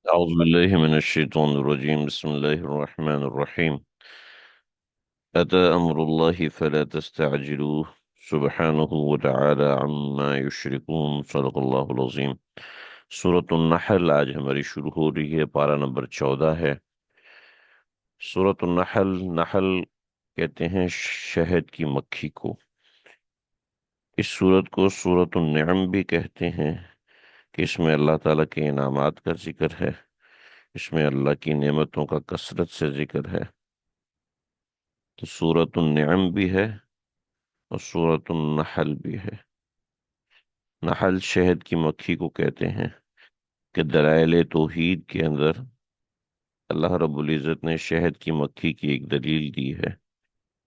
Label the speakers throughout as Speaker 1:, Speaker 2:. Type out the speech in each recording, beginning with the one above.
Speaker 1: أعوذ بالله من الشيطان الرجيم. بسم الله الرحمن الرحيم. أتى أمر الله فلا تستعجلوه سبحانه وتعالى عما يشركون صدق الله العظيم. سورة النحل آج ہماری شروع ہو رہی ہے، پارہ نمبر 14 ہے۔ سورة النحل، نحل کہتے ہیں شہد کی مکھی کو۔ اس سورت کو سورة النعم بھی کہتے ہیں کہ اس میں اللہ تعالیٰ کے انعامات کا ذکر ہے، اس میں اللہ کی نعمتوں کا کثرت سے ذکر ہے۔ تو سورۃ النعم بھی ہے اور سورۃ النحل بھی ہے۔ نحل شہد کی مکھی کو کہتے ہیں کہ دلائل توحید کے اندر اللہ رب العزت نے شہد کی مکھی کی ایک دلیل دی ہے،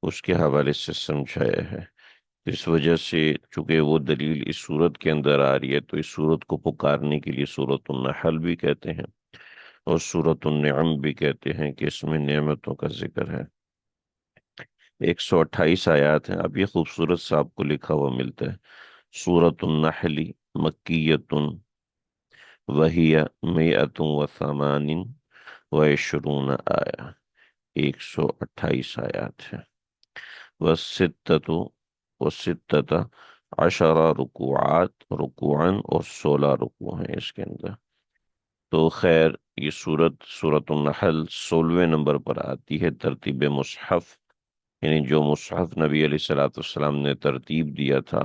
Speaker 1: اس کے حوالے سے سمجھایا ہے۔ اس وجہ سے چونکہ وہ دلیل اس صورت کے اندر آ رہی ہے تو اس صورت کو پکارنے کے لیے سورۃ النحل بھی کہتے ہیں اور سورۃ النعم بھی کہتے ہیں کہ اس میں نعمتوں کا ذکر ہے۔ 128 آیات ہیں۔ اب یہ خوبصورت سا آپ کو لکھا ہوا ملتا ہے، سورۃ النحل مکیۃ وہی مئۃ وثمان وعشرون آیا، 128 آیات ہے۔ وستۃ وستۃ عشر رکوعات، رکوعاً اور 16 رکوع ہیں اس کے اندر۔ تو خیر یہ سورۃ النحل 16ویں نمبر پر آتی ہے ترتیب مصحف، یعنی جو مصحف نبی علیہ الصلوۃ والسلام نے ترتیب دیا تھا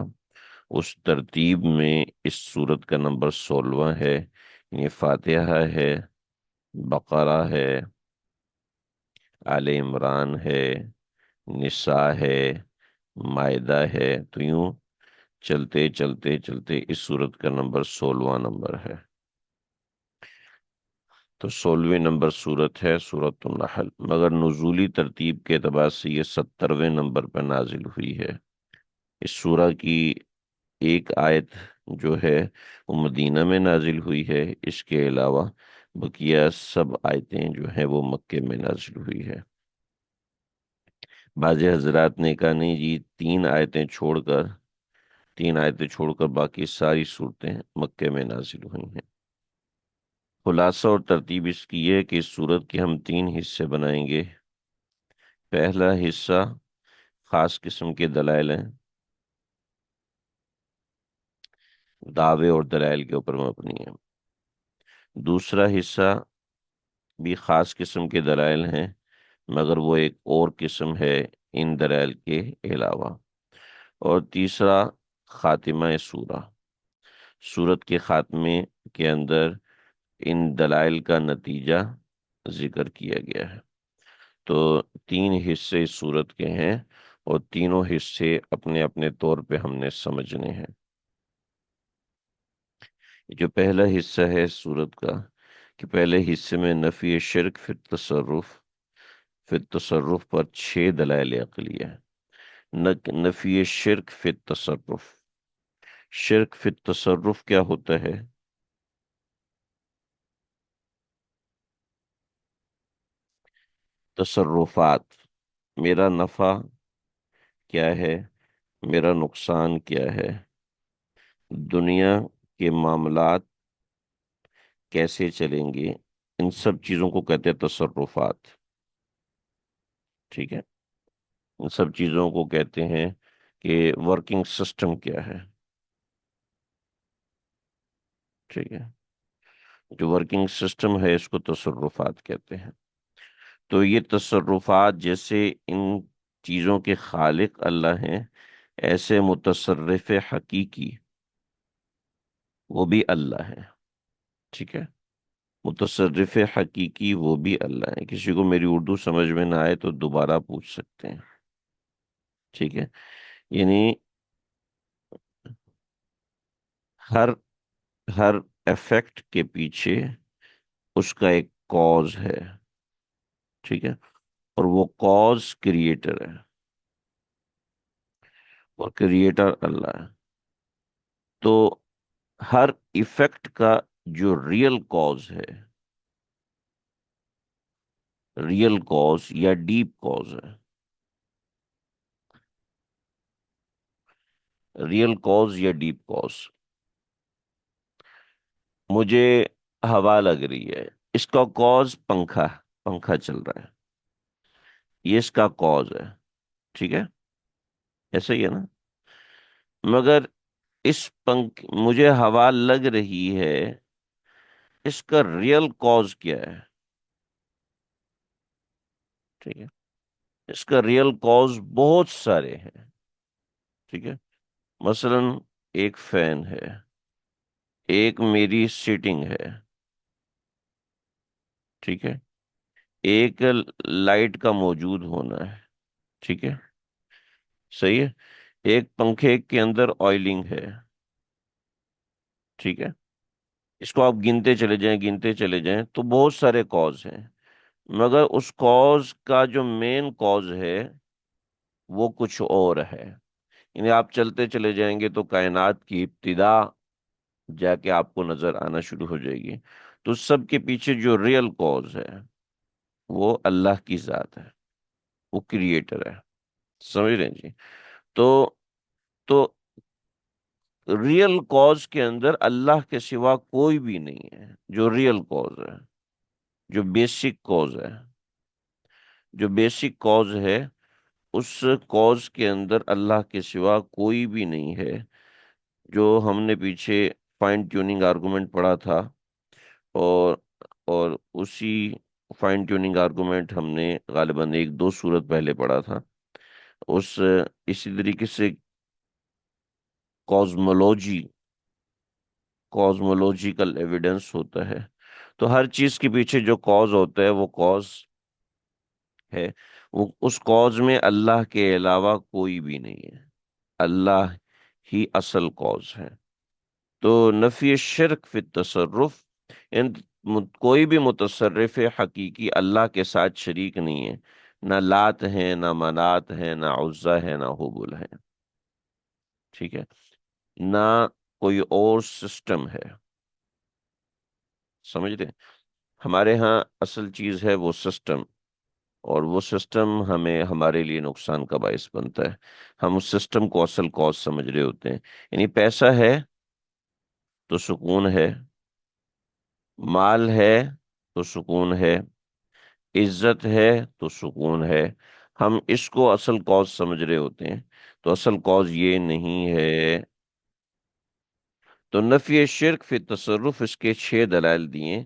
Speaker 1: اس ترتیب میں اس سورت کا نمبر 16واں ہے۔ یعنی فاتحہ ہے، بقرہ ہے، آل عمران ہے، نساء ہے، مائدہ ہے، تو یوں چلتے چلتے چلتے اس سورت کا نمبر 16واں نمبر ہے۔ تو 16ویں نمبر سورت ہے سورۃ النحل، مگر نزولی ترتیب کے اعتبار سے یہ 70ویں نمبر پر نازل ہوئی ہے۔ اس سورہ کی ایک آیت جو ہے وہ مدینہ میں نازل ہوئی ہے، اس کے علاوہ بقیہ سب آیتیں جو ہیں وہ مکے میں نازل ہوئی ہے۔ بعض حضرات نے کہا نہیں جی، تین آیتیں چھوڑ کر باقی ساری صورتیں مکے میں نازل ہوئی ہیں۔ خلاصہ اور ترتیب اس کی ہے کہ اس سورت کے ہم 3 حصے بنائیں گے۔ پہلا حصہ خاص قسم کے دلائل ہیں، دعوے اور دلائل کے اوپر مبنی ہے۔ دوسرا حصہ بھی خاص قسم کے دلائل ہیں مگر وہ ایک اور قسم ہے ان دلائل کے علاوہ۔ اور تیسرا خاتمہ سورہ، سورت کے خاتمے کے اندر ان دلائل کا نتیجہ ذکر کیا گیا ہے۔ تو 3 حصے اس سورت کے ہیں اور تینوں حصے اپنے اپنے طور پہ ہم نے سمجھنے ہیں۔ جو پہلا حصہ ہے سورت کا، کہ پہلے حصے میں نفی شرک فی التصرف پر 6 دلائل عقلیہ ہے۔ نفی شرک فی التصرف، شرک فی التصرف کیا ہوتا ہے؟ تصرفات، میرا نفع کیا ہے، میرا نقصان کیا ہے، دنیا کے معاملات کیسے چلیں گے، ان سب چیزوں کو کہتے ہیں تصرفات۔ ٹھیک ہے، ان سب چیزوں کو کہتے ہیں کہ ورکنگ سسٹم کیا ہے۔ ٹھیک ہے، جو ورکنگ سسٹم ہے اس کو تصرفات کہتے ہیں۔ تو یہ تصرفات جیسے ان چیزوں کے خالق اللہ ہیں، ایسے متصرف حقیقی وہ بھی اللہ ہے۔ ٹھیک ہے، متصرف حقیقی وہ بھی اللہ ہے۔ کسی کو میری اردو سمجھ میں نہ آئے تو دوبارہ پوچھ سکتے ہیں۔ ٹھیک ہے، یعنی ہر ہر ایفیکٹ کے پیچھے اس کا ایک کاز ہے۔ ٹھیک ہے، اور وہ کاز کریٹر ہے اور کریٹر اللہ ہے۔ تو ہر ایفیکٹ کا جو ریئل کاز ہے، ریئل کاز یا ڈیپ کاز ہے، ریئل کاز یا ڈیپ کاز، مجھے ہوا لگ رہی ہے اس کا کاز پنکھا، پنکھا چل رہا ہے، یہ اس کا کاز ہے، ٹھیک ہے، ایسا ہی ہے نا؟ مگر اس مجھے ہوا لگ رہی ہے، اس کا ریئل کاز کیا ہے؟ ٹھیک ہے، اس کا ریئل کاز بہت سارے ہیں، ٹھیک ہے، مثلا ایک فین ہے، ایک میری سیٹنگ ہے، ٹھیک ہے، ایک لائٹ کا موجود ہونا ہے، ٹھیک ہے، صحیح ہے، ایک پنکھے کے اندر آئلنگ ہے، ٹھیک ہے، اس کو آپ گنتے چلے جائیں، گنتے چلے جائیں تو بہت سارے کاز ہیں، مگر اس کاز کا جو مین کاز ہے وہ کچھ اور ہے، یعنی آپ چلتے چلے جائیں گے تو کائنات کی ابتدا جا کے آپ کو نظر آنا شروع ہو جائے گی، تو سب کے پیچھے جو ریئل کاز ہے وہ اللہ کی ذات ہے، وہ کریٹر ہے، سمجھ رہے ہیں جی؟ تو تو ریئل کاز کے اندر اللہ کے سوا کوئی بھی نہیں ہے، جو ریئل کاز ہے، جو بیسک کاز ہے، جو بیسک کاز ہے، اس کاز کے اندر اللہ کے سوا کوئی بھی نہیں ہے، جو ہم نے پیچھے فائن ٹیوننگ آرگومنٹ پڑھا تھا، اور اسی فائن ٹیوننگ آرگومنٹ ہم نے غالباً ایک دو صورت پہلے پڑھا تھا، اس اسی طریقے سے کازمولوجی، کازمولوجیکل ایویڈنس ہوتا ہے، تو ہر چیز کے پیچھے جو کاز ہوتا ہے وہ کاز ہے، وہ اس کاز میں اللہ کے علاوہ کوئی بھی نہیں ہے، اللہ ہی اصل کاز ہے۔ تو نفی شرک فی التصرف، ان کوئی بھی متصرف حقیقی اللہ کے ساتھ شریک نہیں ہے، نہ لات ہے، نہ منات ہے، نہ عزا ہے، نہ حبل ہے، ٹھیک ہے، نہ کوئی اور سسٹم ہے، سمجھ رہے ہیں؟ ہمارے ہاں اصل چیز ہے وہ سسٹم، اور وہ سسٹم ہمیں ہمارے لیے نقصان کا باعث بنتا ہے، ہم اس سسٹم کو اصل کاز سمجھ رہے ہوتے ہیں، یعنی پیسہ ہے تو سکون ہے، مال ہے تو سکون ہے، عزت ہے تو سکون ہے، ہم اس کو اصل کاز سمجھ رہے ہوتے ہیں، تو اصل کاز یہ نہیں ہے۔ تو نفی شرک فی تصرف، اس کے 6 دلائل دیے،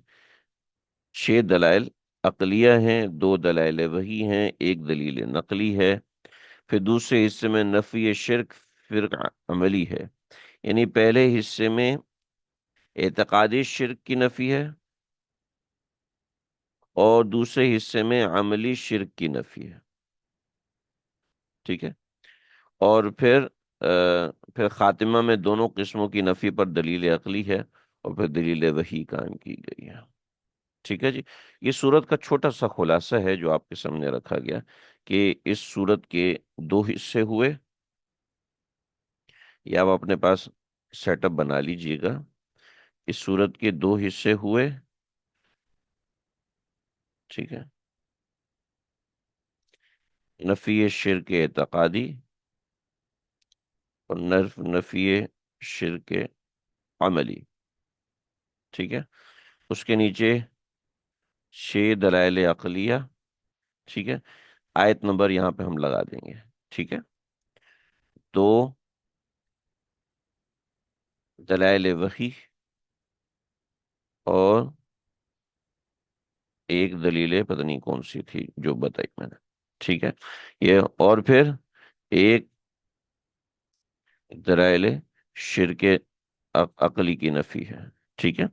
Speaker 1: 6 دلائل عقلیہ ہیں، 2 دلائل وحی ہیں، ایک دلیل نقلی ہے، پھر دوسرے حصے میں نفی شرک فرق عملی ہے، یعنی پہلے حصے میں اعتقادی شرک کی نفی ہے، اور دوسرے حصے میں عملی شرک کی نفی ہے، ٹھیک ہے، اور پھر خاتمہ میں دونوں قسموں کی نفی پر دلیل عقلی ہے، اور پھر دلیل وحی قائم کی گئی ہے، ٹھیک ہے جی؟ یہ سورت کا چھوٹا سا خلاصہ ہے جو آپ کے سامنے رکھا گیا، کہ اس سورت کے 2 حصے ہوئے، یا آپ اپنے پاس سیٹ اپ بنا لیجئے گا، اس سورت کے 2 حصے ہوئے، ٹھیک ہے، نفی شرک اعتقادی اور نفی شرک عملی، ٹھیک ہے، اس کے نیچے 6 دلائل عقلیہ، ٹھیک ہے، آیت نمبر یہاں پہ ہم لگا دیں گے، ٹھیک ہے، 2 دلائل وحی اور ایک دلیل پتہ نہیں کون سی تھی جو بتائی میں نے، ٹھیک ہے، یہ، اور پھر ایک دلائل شرک عقلی کی نفی ہے، ٹھیک ہے،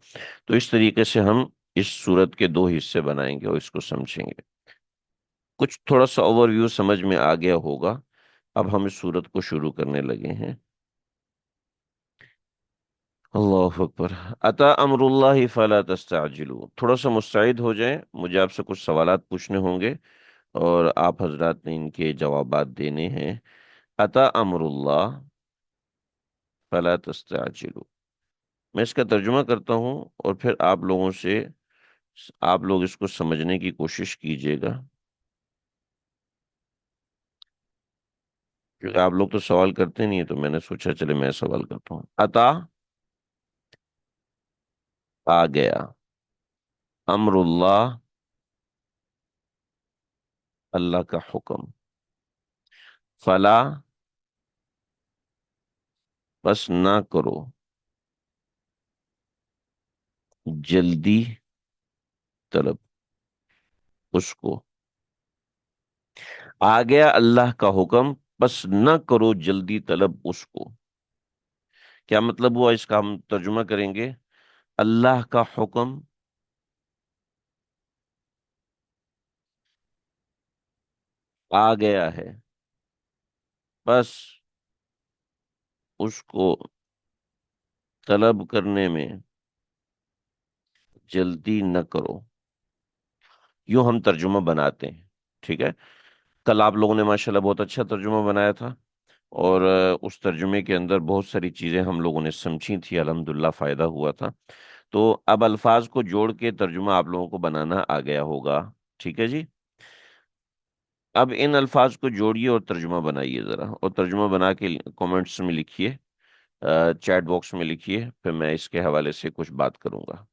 Speaker 1: تو اس طریقے سے ہم اس صورت کے 2 حصے بنائیں گے اور اس کو سمجھیں گے، کچھ تھوڑا سا اوور ویو سمجھ میں آ گیا ہوگا، اب ہم اس صورت کو شروع کرنے لگے ہیں۔ اللہ اکبر، اتا امر اللہ فلا تستعجلوا، تھوڑا سا مستعد ہو جائیں، مجھے آپ سے کچھ سوالات پوچھنے ہوں گے اور آپ حضرات نے ان کے جوابات دینے ہیں۔ اتا امر اللہ فلا تستعجلوا، میں اس کا ترجمہ کرتا ہوں اور پھر آپ لوگ اس کو سمجھنے کی کوشش کیجئے گا، کیونکہ آپ لوگ تو سوال کرتے نہیں ہیں، تو میں نے سوچا چلے میں سوال کرتا ہوں۔ عطا، آ گیا، امر اللہ، اللہ کا حکم، فلا، بس نہ کرو، جلدی طلب اس کو، آ گیا اللہ کا حکم، بس نہ کرو جلدی طلب اس کو. کیا مطلب ہوا اس کا؟ ہم ترجمہ کریں گے. اللہ کا حکم آ گیا ہے، بس اس کو طلب کرنے میں جلدی نہ کرو. یوں ہم ترجمہ بناتے ہیں. ٹھیک ہے. کل آپ لوگوں نے ماشاءاللہ بہت اچھا ترجمہ بنایا تھا، اور اس ترجمے کے اندر بہت ساری چیزیں ہم لوگوں نے سمجھی تھی، الحمدللہ فائدہ ہوا تھا. تو اب الفاظ کو جوڑ کے ترجمہ آپ لوگوں کو بنانا آ گیا ہوگا. ٹھیک ہے جی. اب ان الفاظ کو جوڑیے اور ترجمہ بنائیے ذرا، اور ترجمہ بنا کے کامنٹس میں لکھیے، چیٹ باکس میں لکھیے، پھر میں اس کے حوالے سے کچھ بات کروں گا.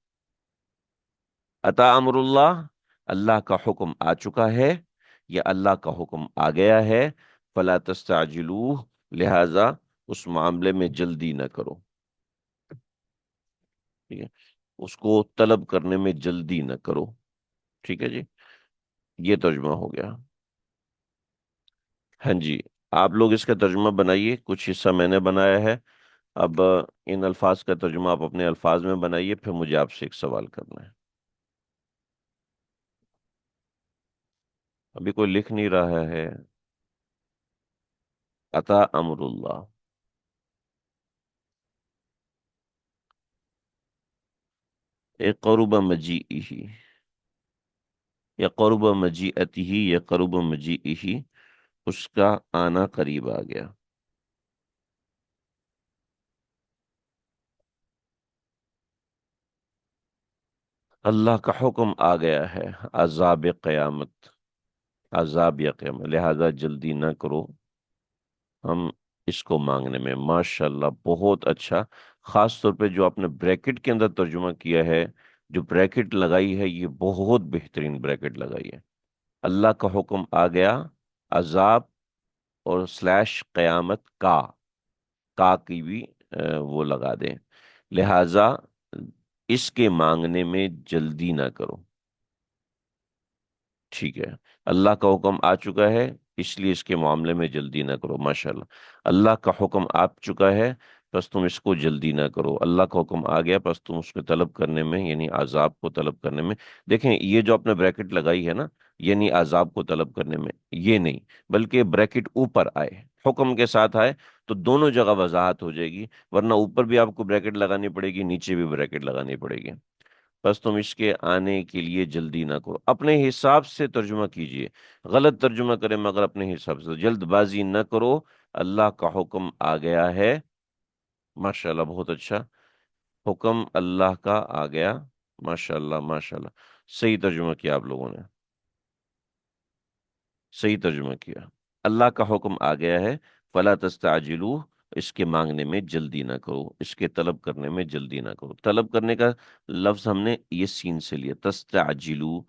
Speaker 1: عطا امر اللہ، اللہ کا حکم آ چکا ہے یا اللہ کا حکم آ گیا ہے. فلا تستعجلوہ، لہذا اس معاملے میں جلدی نہ کرو. ٹھیک ہے. اس کو طلب کرنے میں جلدی نہ کرو. ٹھیک ہے جی. یہ ترجمہ ہو گیا. ہاں جی. آپ لوگ اس کا ترجمہ بنائیے، کچھ حصہ میں نے بنایا ہے. اب ان الفاظ کا ترجمہ آپ اپنے الفاظ میں بنائیے، پھر مجھے آپ سے ایک سوال کرنا ہے. ابھی کوئی لکھ نہیں رہا ہے. عطا امر اللہ. قرب مجیئہ، یا قرب مجیئتہ، یا قرب مجیئہ، اس کا آنا قریب آ گیا. اللہ کا حکم آ گیا ہے، عذاب قیامت، عذاب یا قیامت، لہذا جلدی نہ کرو ہم اس کو مانگنے میں. ماشاءاللہ بہت اچھا. خاص طور پہ جو آپ نے بریکٹ کے اندر ترجمہ کیا ہے، جو بریکٹ لگائی ہے، یہ بہت بہترین بریکٹ لگائی ہے. اللہ کا حکم آ گیا، عذاب اور سلیش قیامت کا کی بھی وہ لگا دیں. لہذا اس کے مانگنے میں جلدی نہ کرو. ٹھیک ہے. اللہ کا حکم آ چکا ہے، اس لیے اس کے معاملے میں جلدی نہ کرو. ماشاءاللہ. اللہ کا حکم آ چکا ہے، بس تم اس کو جلدی نہ کرو. اللہ کا حکم آ گیا، بس تم اس کو طلب کرنے میں، یعنی عذاب کو طلب کرنے میں. دیکھیں یہ جو آپ نے بریکٹ لگائی ہے نا، یعنی عذاب کو طلب کرنے میں، یہ نہیں، بلکہ بریکٹ اوپر آئے، حکم کے ساتھ آئے، تو دونوں جگہ وضاحت ہو جائے گی. ورنہ اوپر بھی آپ کو بریکٹ لگانی پڑے گی، نیچے بھی بریکٹ لگانی پڑے گی. بس تم اس کے آنے کے لیے جلدی نہ کرو. اپنے حساب سے ترجمہ کیجئے. غلط ترجمہ کریں مگر اپنے حساب سے. جلد بازی نہ کرو، اللہ کا حکم آ گیا ہے. ماشاءاللہ بہت اچھا. حکم اللہ کا آ گیا. ماشاءاللہ ماشاءاللہ. صحیح ترجمہ کیا آپ لوگوں نے، صحیح ترجمہ کیا. اللہ کا حکم آ گیا ہے، فلا تستعجلوہ، اس کے مانگنے میں جلدی نہ کرو، اس کے طلب کرنے میں جلدی نہ کرو. طلب کرنے کا لفظ ہم نے یہ سین سے لیا. تستعجلو،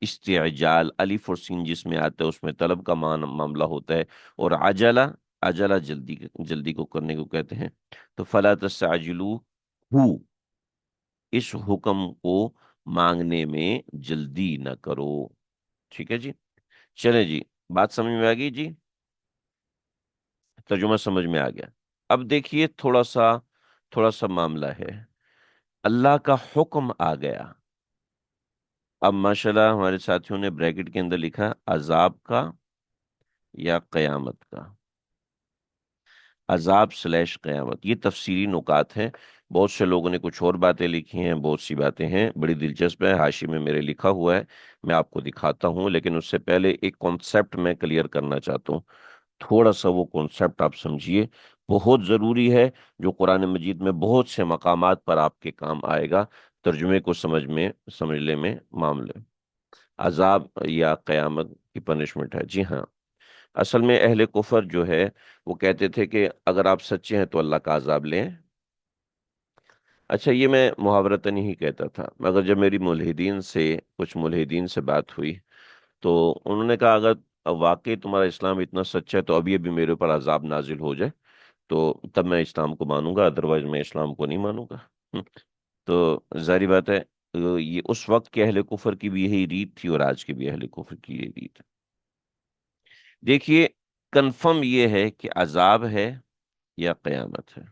Speaker 1: استعجال، الف اور سین جس میں آتا ہے اس میں طلب کا معاملہ ہوتا ہے. اور عجلہ، عجلہ جلدی، جلدی کو کرنے کو کہتے ہیں. تو فلا تستعجلو ہو، اس حکم کو مانگنے میں جلدی نہ کرو. ٹھیک ہے جی. چلیں جی. بات سمجھ میں آ گئی جی. ترجمہ سمجھ میں آ گیا. اب دیکھیے تھوڑا سا معاملہ ہے. اللہ کا حکم آ گیا. اب ماشاءاللہ ہمارے ساتھیوں نے بریکٹ کے اندر لکھا عذاب کا یا قیامت کا. عذاب سلیش قیامت، یہ تفسیری نکات ہیں. بہت سے لوگوں نے کچھ اور باتیں لکھی ہیں، بہت سی باتیں ہیں، بڑی دلچسپ ہے. حاشی میں میرے لکھا ہوا ہے، میں آپ کو دکھاتا ہوں. لیکن اس سے پہلے ایک کانسیپٹ میں کلیئر کرنا چاہتا ہوں. تھوڑا سا وہ کانسیپٹ آپ سمجھیے، بہت ضروری ہے، جو قرآن مجید میں بہت سے مقامات پر آپ کے کام آئے گا ترجمے کو سمجھنے میں معاملے. عذاب یا قیامت کی پنشمنٹ ہے. جی ہاں. اصل میں اہل کفر جو ہے وہ کہتے تھے کہ اگر آپ سچے ہیں تو اللہ کا عذاب لیں، اچھا، یہ میں محاورتاً ہی کہتا تھا، مگر جب میری ملحدین سے کچھ ملحدین سے بات ہوئی تو انہوں نے کہا اگر واقعی تمہارا اسلام اتنا سچا ہے تو ابھی ابھی میرے اوپر عذاب نازل ہو جائے تو تب میں اسلام کو مانوں گا، ادروائز میں اسلام کو نہیں مانوں گا۔ تو ظاہری بات ہے، یہ اس وقت کے اہل کفر کی بھی یہی ریت تھی اور آج کے بھی اہل کفر کی یہ ریت ہے۔ دیکھیے، کنفرم یہ ہے کہ عذاب ہے یا قیامت ہے،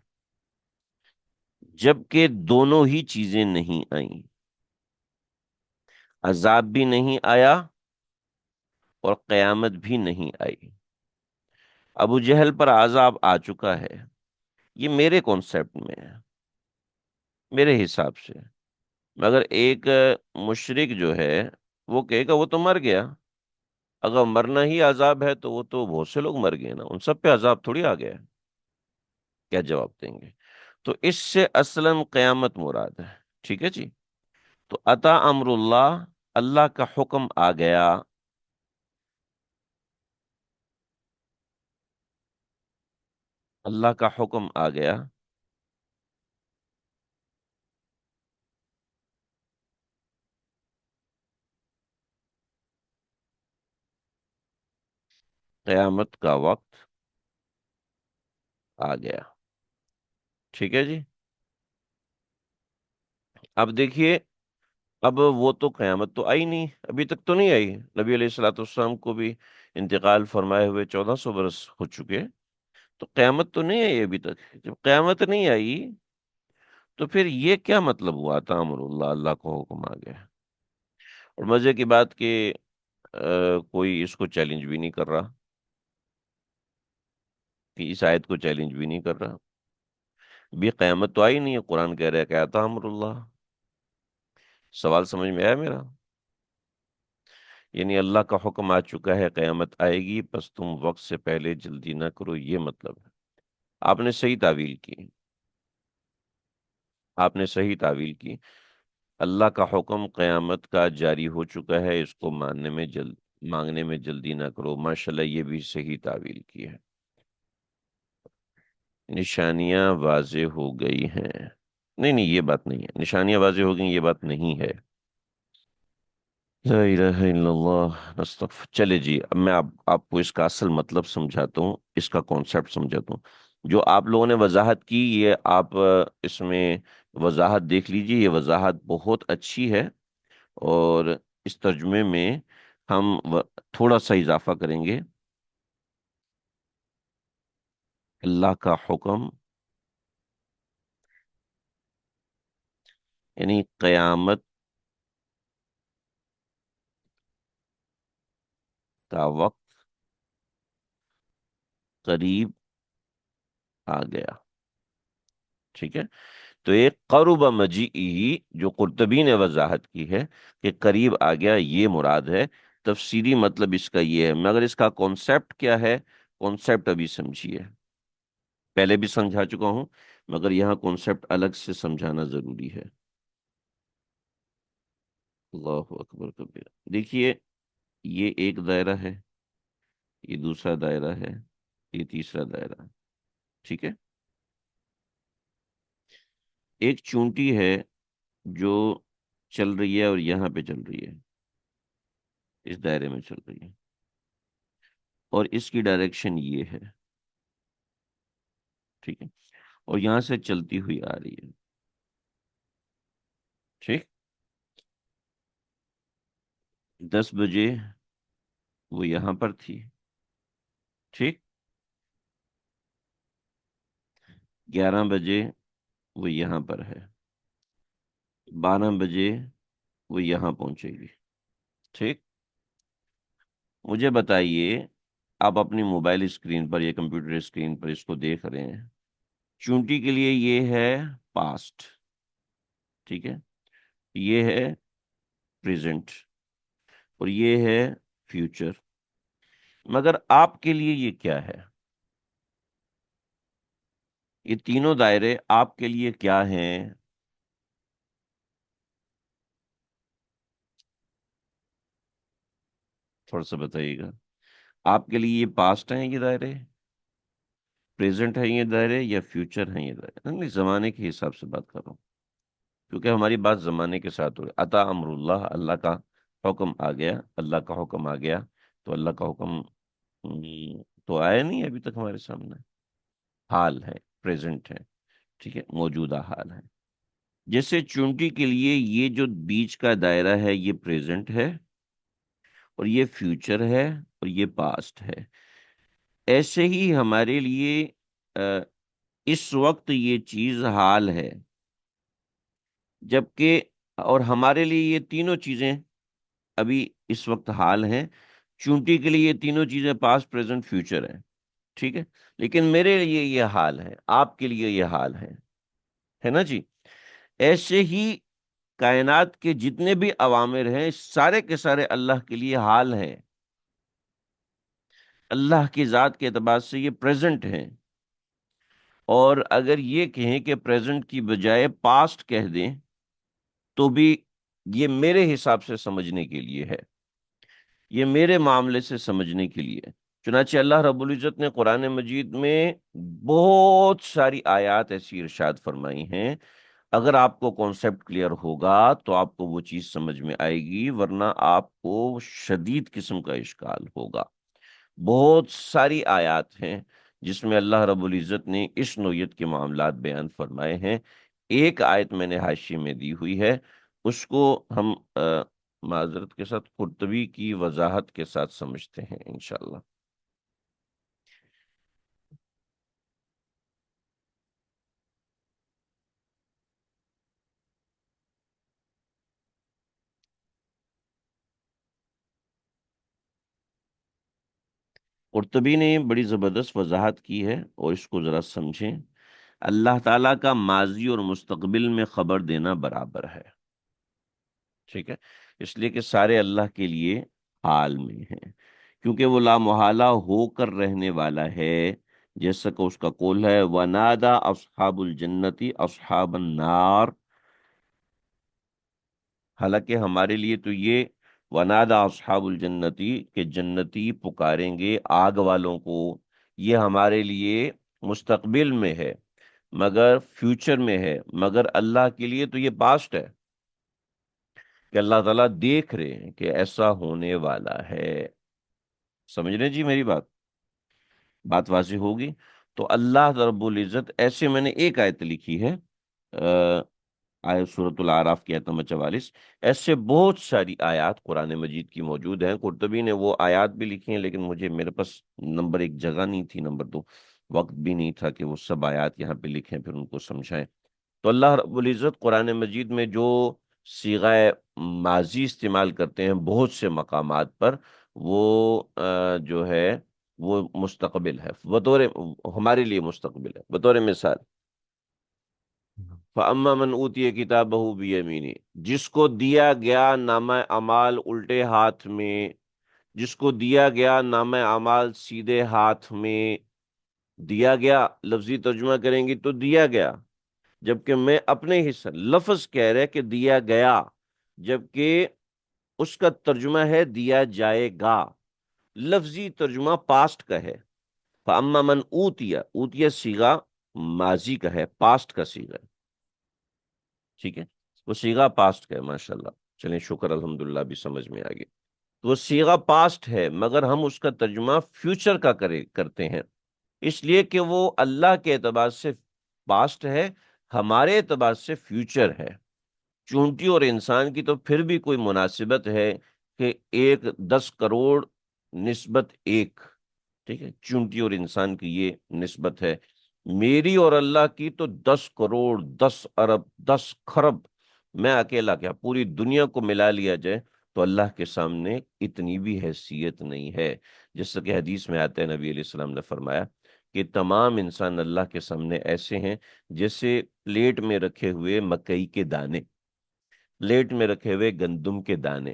Speaker 1: جبکہ دونوں ہی چیزیں نہیں آئیں، عذاب بھی نہیں آیا اور قیامت بھی نہیں آئی۔ ابو جہل پر عذاب آ چکا ہے، یہ میرے کانسیپٹ میں ہے، میرے حساب سے۔ مگر ایک مشرک جو ہے وہ کہے گا وہ تو مر گیا، اگر مرنا ہی عذاب ہے تو وہ تو بہت سے لوگ مر گئے نا، ان سب پہ عذاب تھوڑی آ گیا ہے، کیا جواب دیں گے؟ تو اس سے اصلاً قیامت مراد ہے۔ ٹھیک ہے جی، تو عطا امر اللہ، اللہ کا حکم آ گیا، اللہ کا حکم آ گیا، قیامت کا وقت آ گیا۔ ٹھیک ہے جی، اب دیکھیے، اب وہ تو قیامت تو آئی نہیں، ابھی تک تو نہیں آئی، نبی علیہ الصلوۃ والسلام کو بھی انتقال فرمائے ہوئے 1400 برس ہو چکے، تو قیامت تو نہیں آئی ابھی تک۔ جب قیامت نہیں آئی تو پھر یہ کیا مطلب ہوا تامر اللہ، اللہ کو حکم آ گیا؟ اور مزے کی بات کہ کوئی اس کو چیلنج بھی نہیں کر رہا، کہ اس آیت کو چیلنج بھی نہیں کر رہا، بھی قیامت تو آئی نہیں ہے، قرآن کہہ رہا ہے کہ آتا امر اللہ۔ سوال سمجھ میں آیا میرا؟ یعنی اللہ کا حکم آ چکا ہے، قیامت آئے گی، بس تم وقت سے پہلے جلدی نہ کرو، یہ مطلب ہے۔ آپ نے صحیح تعویل کی، آپ نے صحیح تعویل کی۔ اللہ کا حکم قیامت کا جاری ہو چکا ہے، اس کو مانگنے میں جلدی نہ کرو، ماشاءاللہ یہ بھی صحیح تعویل کی ہے۔ نشانیاں واضح ہو گئی ہیں، نہیں نہیں یہ بات نہیں ہے، نشانیاں واضح ہو گئی یہ بات نہیں ہے۔ لا الہ الا اللہ، استغفر۔ چلے جی، اب میں آپ کو اس کا اصل مطلب سمجھاتا ہوں، اس کا کانسیپٹ سمجھاتا ہوں۔ جو آپ لوگوں نے وضاحت کی، یہ آپ اس میں وضاحت دیکھ لیجیے، یہ وضاحت بہت اچھی ہے، اور اس ترجمے میں ہم تھوڑا سا اضافہ کریں گے۔ اللہ کا حکم یعنی قیامت کا وقت قریب آ گیا۔ ٹھیک ہے، تو ایک قرب مجیئی جو قرطبی نے وضاحت کی ہے کہ قریب آ گیا، یہ مراد ہے۔ تفسیری مطلب اس کا یہ ہے، مگر اس کا کانسیپٹ کیا ہے؟ کانسیپٹ ابھی سمجھیے، پہلے بھی سمجھا چکا ہوں، مگر یہاں کانسیپٹ الگ سے سمجھانا ضروری ہے۔ اللہ اکبر کبیر، دیکھیے، یہ ایک دائرہ ہے، یہ دوسرا دائرہ ہے، یہ تیسرا دائرہ ہے۔ ٹھیک ہے، ایک چونٹی ہے جو چل رہی ہے اور یہاں پہ چل رہی ہے، اس دائرے میں چل رہی ہے، اور اس کی ڈائریکشن یہ ہے۔ ٹھیک ہے، اور یہاں سے چلتی ہوئی آ رہی ہے۔ ٹھیک، 10 بجے وہ یہاں پر تھی، ٹھیک، 11 بجے وہ یہاں پر ہے، 12 بجے وہ یہاں پہنچے گی۔ ٹھیک، مجھے بتائیے، آپ اپنی موبائل اسکرین پر یا کمپیوٹر اسکرین پر اس کو دیکھ رہے ہیں، چونٹی کے لیے یہ ہے پاسٹ، ٹھیک ہے، یہ ہے پریزنٹ، اور یہ ہے فیوچر، مگر آپ کے لیے یہ کیا ہے؟ یہ تینوں دائرے آپ کے لیے کیا ہیں؟ تھوڑا سا بتائیے گا، آپ کے لیے یہ پاسٹ ہیں یہ دائرے، پریزنٹ ہیں یہ دائرے، یا فیوچر ہیں یہ دائرے؟ نہیں، زمانے کے حساب سے بات کر رہا ہوں۔ کیونکہ ہماری بات زمانے کے ساتھ ہو رہی، عطا امر اللہ، اللہ کا حکم آ گیا، اللہ کا حکم آ گیا، تو اللہ کا حکم تو آیا نہیں ابھی تک ہمارے سامنے، حال ہے، پریزنٹ ہے، ٹھیک ہے، موجودہ حال ہے۔ جیسے چونٹی کے لیے یہ جو بیچ کا دائرہ ہے یہ پریزنٹ ہے، اور یہ فیوچر ہے، اور یہ پاسٹ ہے، ایسے ہی ہمارے لیے اس وقت یہ چیز حال ہے، جبکہ اور ہمارے لیے یہ تینوں چیزیں ابھی اس وقت حال ہیں۔ چونٹی کے لیے یہ تینوں چیزیں پاسٹ، پریزنٹ، فیوچر ہیں، ٹھیک ہے، لیکن میرے لیے یہ حال ہے، آپ کے لیے یہ حال ہے نا جی۔ ایسے ہی کائنات کے جتنے بھی اوامر ہیں سارے کے سارے اللہ کے لیے حال ہیں، اللہ کی ذات کے اعتبار سے یہ پریزنٹ ہیں۔ اور اگر یہ کہیں کہ پریزنٹ کی بجائے پاسٹ کہہ دیں تو بھی یہ میرے حساب سے سمجھنے کے لیے ہے، یہ میرے معاملے سے سمجھنے کے لیے۔ چنانچہ اللہ رب العزت نے قرآن مجید میں بہت ساری آیات ایسی ارشاد فرمائی ہیں، اگر آپ کو کانسیپٹ کلیئر ہوگا تو آپ کو وہ چیز سمجھ میں آئے گی، ورنہ آپ کو شدید قسم کا اشکال ہوگا۔ بہت ساری آیات ہیں جس میں اللہ رب العزت نے اس نوعیت کے معاملات بیان فرمائے ہیں۔ ایک آیت میں نے حاشیے میں دی ہوئی ہے، اس کو ہم معذرت کے ساتھ قرطبی کی وضاحت کے ساتھ سمجھتے ہیں انشاءاللہ۔ قرطبی نے بڑی زبردست وضاحت کی ہے، اور اس کو ذرا سمجھیں۔ اللہ تعالیٰ کا ماضی اور مستقبل میں خبر دینا برابر ہے، ٹھیک ہے، اس لیے کہ سارے اللہ کے لیے حال میں ہیں، کیونکہ وہ لامحالہ ہو کر رہنے والا ہے، جیسا کہ اس کا قول ہے وَنَادَى أَصْحَابُ الْجَنَّةِ أَصْحَابَ النَّارِ۔ حالانکہ ہمارے لیے تو یہ وَنَادَى أَصْحَابُ الْجَنَّةِ کہ جنتی پکاریں گے آگ والوں کو، یہ ہمارے لیے مستقبل میں ہے، مگر فیوچر میں ہے، مگر اللہ کے لیے تو یہ پاسٹ ہے، کہ اللہ تعالیٰ دیکھ رہے ہیں کہ ایسا ہونے والا ہے۔ سمجھ رہے ہیں جی میری بات واضح ہوگی؟ تو اللہ رب العزت ایسے، میں نے ایک آیت لکھی ہے، آیت سورۃ العراف کی آیت نمبر 44، ایسے بہت ساری آیات قرآن مجید کی موجود ہیں۔ قرطبی نے وہ آیات بھی لکھی ہیں، لیکن میرے پاس نمبر ایک جگہ نہیں تھی، نمبر دو وقت بھی نہیں تھا کہ وہ سب آیات یہاں پہ لکھیں پھر ان کو سمجھائیں۔ تو اللہ رب العزت قرآن مجید میں جو صیغہ ماضی استعمال کرتے ہیں بہت سے مقامات پر، وہ جو ہے وہ مستقبل ہے، بطور ہمارے لیے مستقبل ہے۔ بطور مثال فَأَمَّا مَنْ أُوتِيَ كِتَابَهُ بِيَمِينِهِ، جس کو دیا گیا نامہ اعمال الٹے ہاتھ میں، جس کو دیا گیا نامہ اعمال سیدھے ہاتھ میں، دیا گیا لفظی ترجمہ کریں گی تو دیا گیا، جبکہ میں اپنے حصہ لفظ کہہ رہے کہ دیا گیا، جبکہ اس کا ترجمہ ہے دیا جائے گا، لفظی ترجمہ پاسٹ کا ہے۔ فَأَمَّا مَنْ أُوتِيَ، اوتیا صیغہ ماضی کا ہے، پاسٹ کا صیغہ ہے، ٹھیک ہے، وہ صیغہ پاسٹ کا ہے، ماشاءاللہ، چلیں شکر الحمدللہ بھی سمجھ میں آ گئی۔ تو وہ صیغہ پاسٹ ہے، مگر ہم اس کا ترجمہ فیوچر کا کرتے ہیں، اس لیے کہ وہ اللہ کے اعتبار سے پاسٹ ہے، ہمارے اعتبار سے فیوچر ہے۔ چونٹی اور انسان کی تو پھر بھی کوئی مناسبت ہے کہ 1/10 کروڑ نسبت 1، ٹھیک ہے، چونٹی اور انسان کی یہ نسبت ہے۔ میری اور اللہ کی تو 10 کروڑ، 10 ارب، 10 کھرب، میں اکیلا کیا پوری دنیا کو ملا لیا جائے تو اللہ کے سامنے اتنی بھی حیثیت نہیں ہے۔ جیسا کہ حدیث میں آتا ہے، نبی علیہ السلام نے فرمایا کہ تمام انسان اللہ کے سامنے ایسے ہیں جیسے پلیٹ میں رکھے ہوئے مکئی کے دانے، پلیٹ میں رکھے ہوئے گندم کے دانے،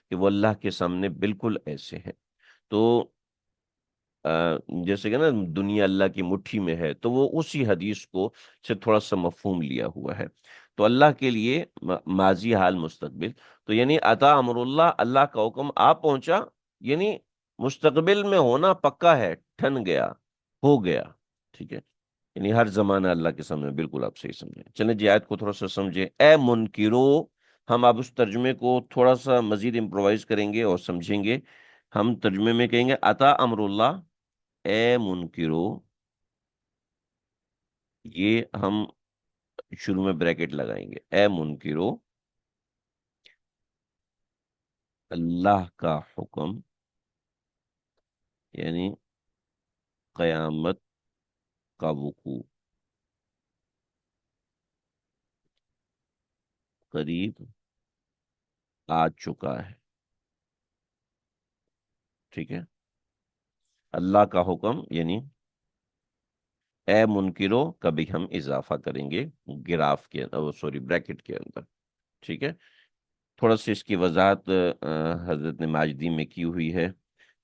Speaker 1: کہ وہ اللہ کے سامنے بالکل ایسے ہیں۔ تو جیسے کہ نا دنیا اللہ کی مٹھی میں ہے، تو وہ اسی حدیث کو سے تھوڑا سا مفہوم لیا ہوا ہے۔ تو اللہ کے لیے ماضی، حال، مستقبل، تو یعنی عطا امر اللہ، اللہ کا حکم آ پہنچا، یعنی مستقبل میں ہونا پکا ہے، ٹھن گیا، ہو گیا، ٹھیک ہے۔ یعنی ہر زمانہ اللہ کے سامنے، بالکل آپ صحیح سمجھیں. چلیں جی آیت کو تھوڑا سا سمجھیں. اے منکرو، ہم اب اس ترجمے کو تھوڑا سا مزید امپرووائز کریں گے اور سمجھیں گے. ہم ترجمے میں کہیں گے عطا امر اللہ، اے منکرو. یہ ہم شروع میں بریکٹ لگائیں گے، اے منکرو، اللہ کا حکم یعنی قیامت کا وقوع قریب آ چکا ہے. ٹھیک ہے، اللہ کا حکم یعنی اے منکرو، کبھی ہم اضافہ کریں گے گراف کے، سوری بریکٹ کے اندر. ٹھیک ہے. تھوڑا سا اس کی وضاحت حضرت نے ماجدی میں کی ہوئی ہے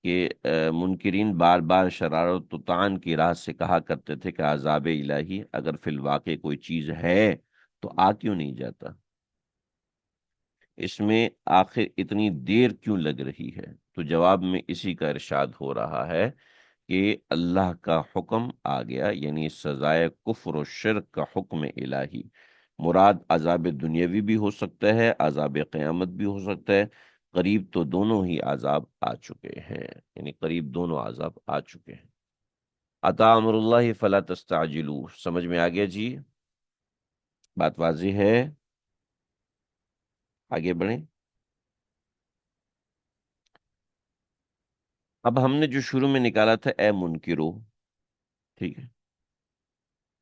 Speaker 1: کہ منکرین بار بار شرارت و طعن کی راہ سے کہا کرتے تھے کہ عذاب الہی اگر فی الواقع کوئی چیز ہے تو آ کیوں نہیں جاتا، اس میں آخر اتنی دیر کیوں لگ رہی ہے. تو جواب میں اسی کا ارشاد ہو رہا ہے کہ اللہ کا حکم آ گیا، یعنی سزائے کفر و شرک کا حکم الہی. مراد عذاب دنیاوی بھی ہو سکتا ہے، عذاب قیامت بھی ہو سکتا ہے. قریب تو دونوں ہی عذاب آ چکے ہیں، یعنی قریب دونوں عذاب آ چکے ہیں. عطا امر اللہ فلا تستعجلوا، سمجھ میں آ گیا جی؟ بات واضح ہے؟ آگے بڑھیں. اب ہم نے جو شروع میں نکالا تھا اے منکرو، ٹھیک ہے،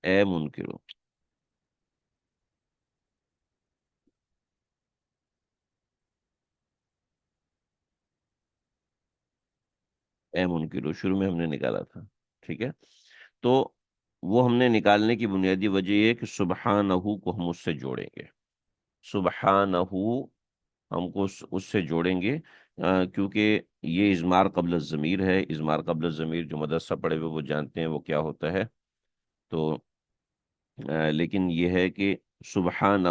Speaker 1: اے منکرو. اے منکرو شروع میں ہم نے نکالا تھا. ٹھیک ہے. تو وہ ہم نے نکالنے کی بنیادی وجہ یہ ہے کہ سبحانہ کو ہم اس سے جوڑیں گے. سبحانہ ہم کو اس سے جوڑیں گے، کیونکہ یہ اضمار قبل الضمیر ہے. اضمار قبل الضمیر جو مدرسہ پڑھے ہوئے وہ جانتے ہیں وہ کیا ہوتا ہے. تو لیکن یہ ہے کہ سبحانہ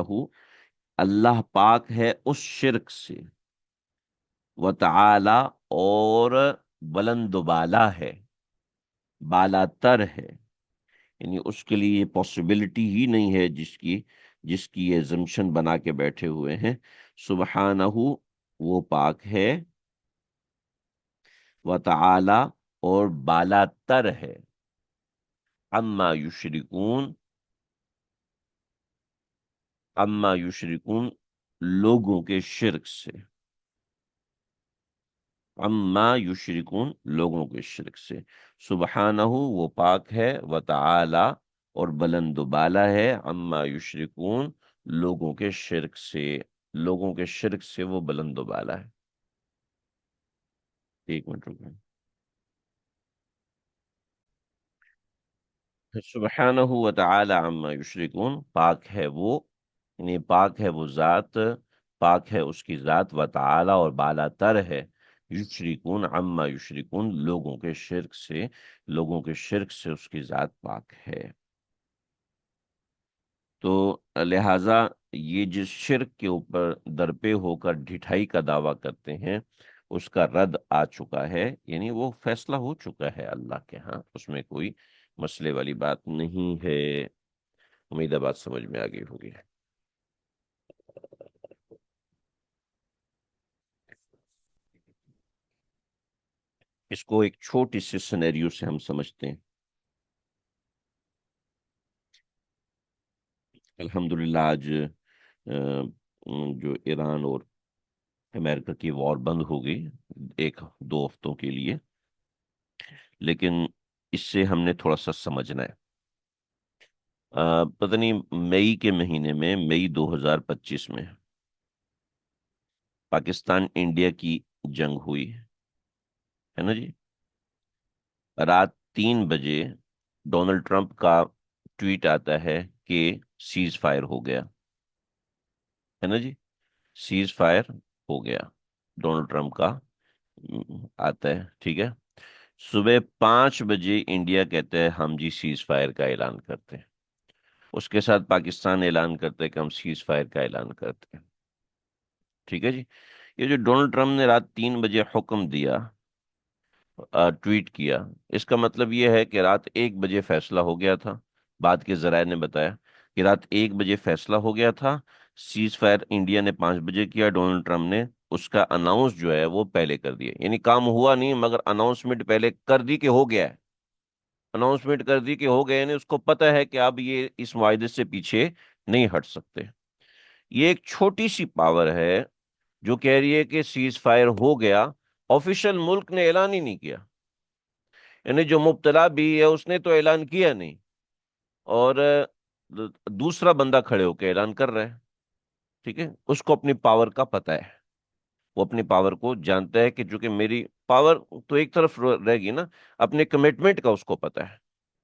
Speaker 1: اللہ پاک ہے اس شرک سے، وتعالی اور بلند و بالا ہے، بالا تر ہے. یعنی اس کے لیے یہ پاسبلٹی ہی نہیں ہے جس کی یہ زمشن بنا کے بیٹھے ہوئے ہیں. سبحانہ وہ پاک ہے، وتعالی اور بالا تر ہے، اما یشرکون، اما یشرکون لوگوں کے شرک سے، اما یشرکون لوگوں کے شرک سے. سبحانہ وہ پاک ہے، وتعالی اور بلند و بالا ہے، اما یشرکون لوگوں کے شرک سے، لوگوں کے شرک سے وہ بلند و بالا ہے. ایک منٹ رکیں. سبحانہ وتعالی عما یشرکون، پاک ہے وہ، یعنی پاک ہے وہ ذات، پاک ہے اس کی ذات، وتعالی اور بالا تر ہے، یشرکون عما یشرکون لوگوں کے شرک سے، لوگوں کے شرک سے اس کی ذات پاک ہے. تو لہذا یہ جس شرک کے اوپر درپے ہو کر ڈھٹائی کا دعویٰ کرتے ہیں اس کا رد آ چکا ہے، یعنی وہ فیصلہ ہو چکا ہے اللہ کے ہاں، اس میں کوئی مسئلے والی بات نہیں ہے. امید ہے بات سمجھ میں آ گئی ہوگی. اس کو ایک چھوٹی سی سینیریو سے ہم سمجھتے ہیں. الحمدللہ آج جو ایران اور امریکہ کی وار بند ہو گئی ایک دو ہفتوں کے لیے، لیکن اس سے ہم نے تھوڑا سا سمجھنا ہے. پتہ نہیں مئی کے مہینے میں، مئی 2025 میں پاکستان انڈیا کی جنگ ہوئی ہے نا جی. رات 3 بجے ڈونلڈ ٹرمپ کا ٹویٹ آتا ہے کہ سیز فائر ہو گیا ہے نا جی. سیز فائر ہو گیا ڈونلڈ ٹرمپ کا آتا ہے. ٹھیک ہے. صبح 5 بجے انڈیا کہتا ہے ہم جی سیز فائر کا اعلان کرتے ہیں. اس کے ساتھ پاکستان اعلان کرتا ہے کہ ہم سیز فائر کا اعلان کرتے ہیں. ٹھیک ہے جی. یہ جو ڈونلڈ ٹرمپ نے رات 3 بجے حکم دیا، ٹویٹ کیا، اس کا مطلب یہ ہے کہ رات 1 بجے فیصلہ ہو گیا تھا بعد کے ذرائع نے بتایا کہ رات 1 بجے فیصلہ ہو گیا تھا، سیز فائر انڈیا نے 5 بجے کیا، ڈونلڈ ٹرمپ نے اس کا اناؤنس جو ہے وہ پہلے کر دیا، یعنی کام ہوا نہیں مگر اناؤنسمنٹ پہلے کر دی کہ ہو گیا ہے، اناؤنسمنٹ کر دی کہ ہو گئے، یعنی اس کو پتا ہے کہ اب یہ اس معاہدے سے پیچھے نہیں ہٹ سکتے۔ یہ ایک چھوٹی سی پاور ہے جو کہہ رہی ہے کہ سیز فائر ہو گیا، آفیشل ملک نے اعلان ہی نہیں کیا، یعنی جو مبتلا بھی ہے اس نے تو اعلان کیا نہیں، اور دوسرا بندہ کھڑے ہو کے اعلان کر رہا ہے، ٹھیک ہے، اس کو اپنی پاور کا پتہ ہے، وہ اپنی پاور کو جانتا ہے کہ چونکہ میری پاور تو ایک طرف رہے گی نا، اپنے کمٹمنٹ کا اس کو پتہ ہے،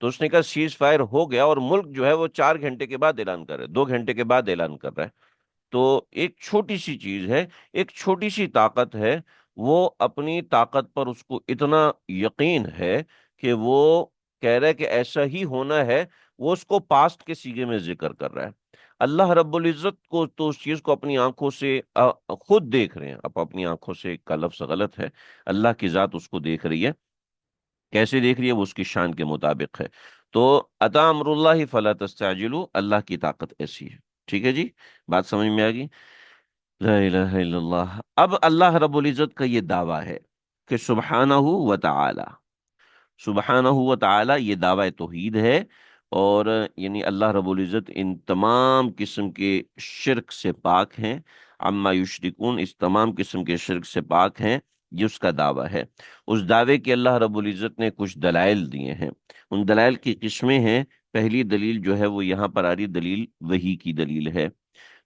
Speaker 1: تو اس نے کہا سیز فائر ہو گیا، اور ملک جو ہے وہ 4 گھنٹے کے بعد اعلان کر رہا ہے، 2 گھنٹے کے بعد اعلان کر رہا ہے۔ تو ایک چھوٹی سی چیز ہے، ایک چھوٹی سی طاقت ہے، وہ اپنی طاقت پر اس کو اتنا یقین ہے کہ وہ کہہ رہا ہے کہ ایسا ہی ہونا ہے، وہ اس کو پاسٹ کے سیغے میں ذکر کر رہا ہے۔ اللہ رب العزت کو تو اس چیز کو اپنی آنکھوں سے خود دیکھ رہے ہیں، اب اپنی آنکھوں سے کا لفظ غلط ہے، اللہ کی ذات اس کو دیکھ رہی ہے، کیسے دیکھ رہی ہے وہ اس کی شان کے مطابق ہے۔ تو اتا امر اللہ فلا تستعجلوا، اللہ کی طاقت ایسی ہے، ٹھیک ہے جی، بات سمجھ میں آ گئی؟ لا الہ الا اللہ۔ اب اللہ رب العزت کا یہ دعویٰ ہے کہ سبحانہ و تعالی، سبحانہ و تعالی، یہ دعویٰ توحید ہے، اور یعنی اللہ رب العزت ان تمام قسم کے شرک سے پاک ہیں، عما یشرکون، اس تمام قسم کے شرک سے پاک ہیں، یہ اس کا دعویٰ ہے۔ اس دعوے کے اللہ رب العزت نے کچھ دلائل دیے ہیں، ان دلائل کی قسمیں ہیں۔ پہلی دلیل جو ہے وہ یہاں پر آ رہی دلیل وحی کی دلیل ہے،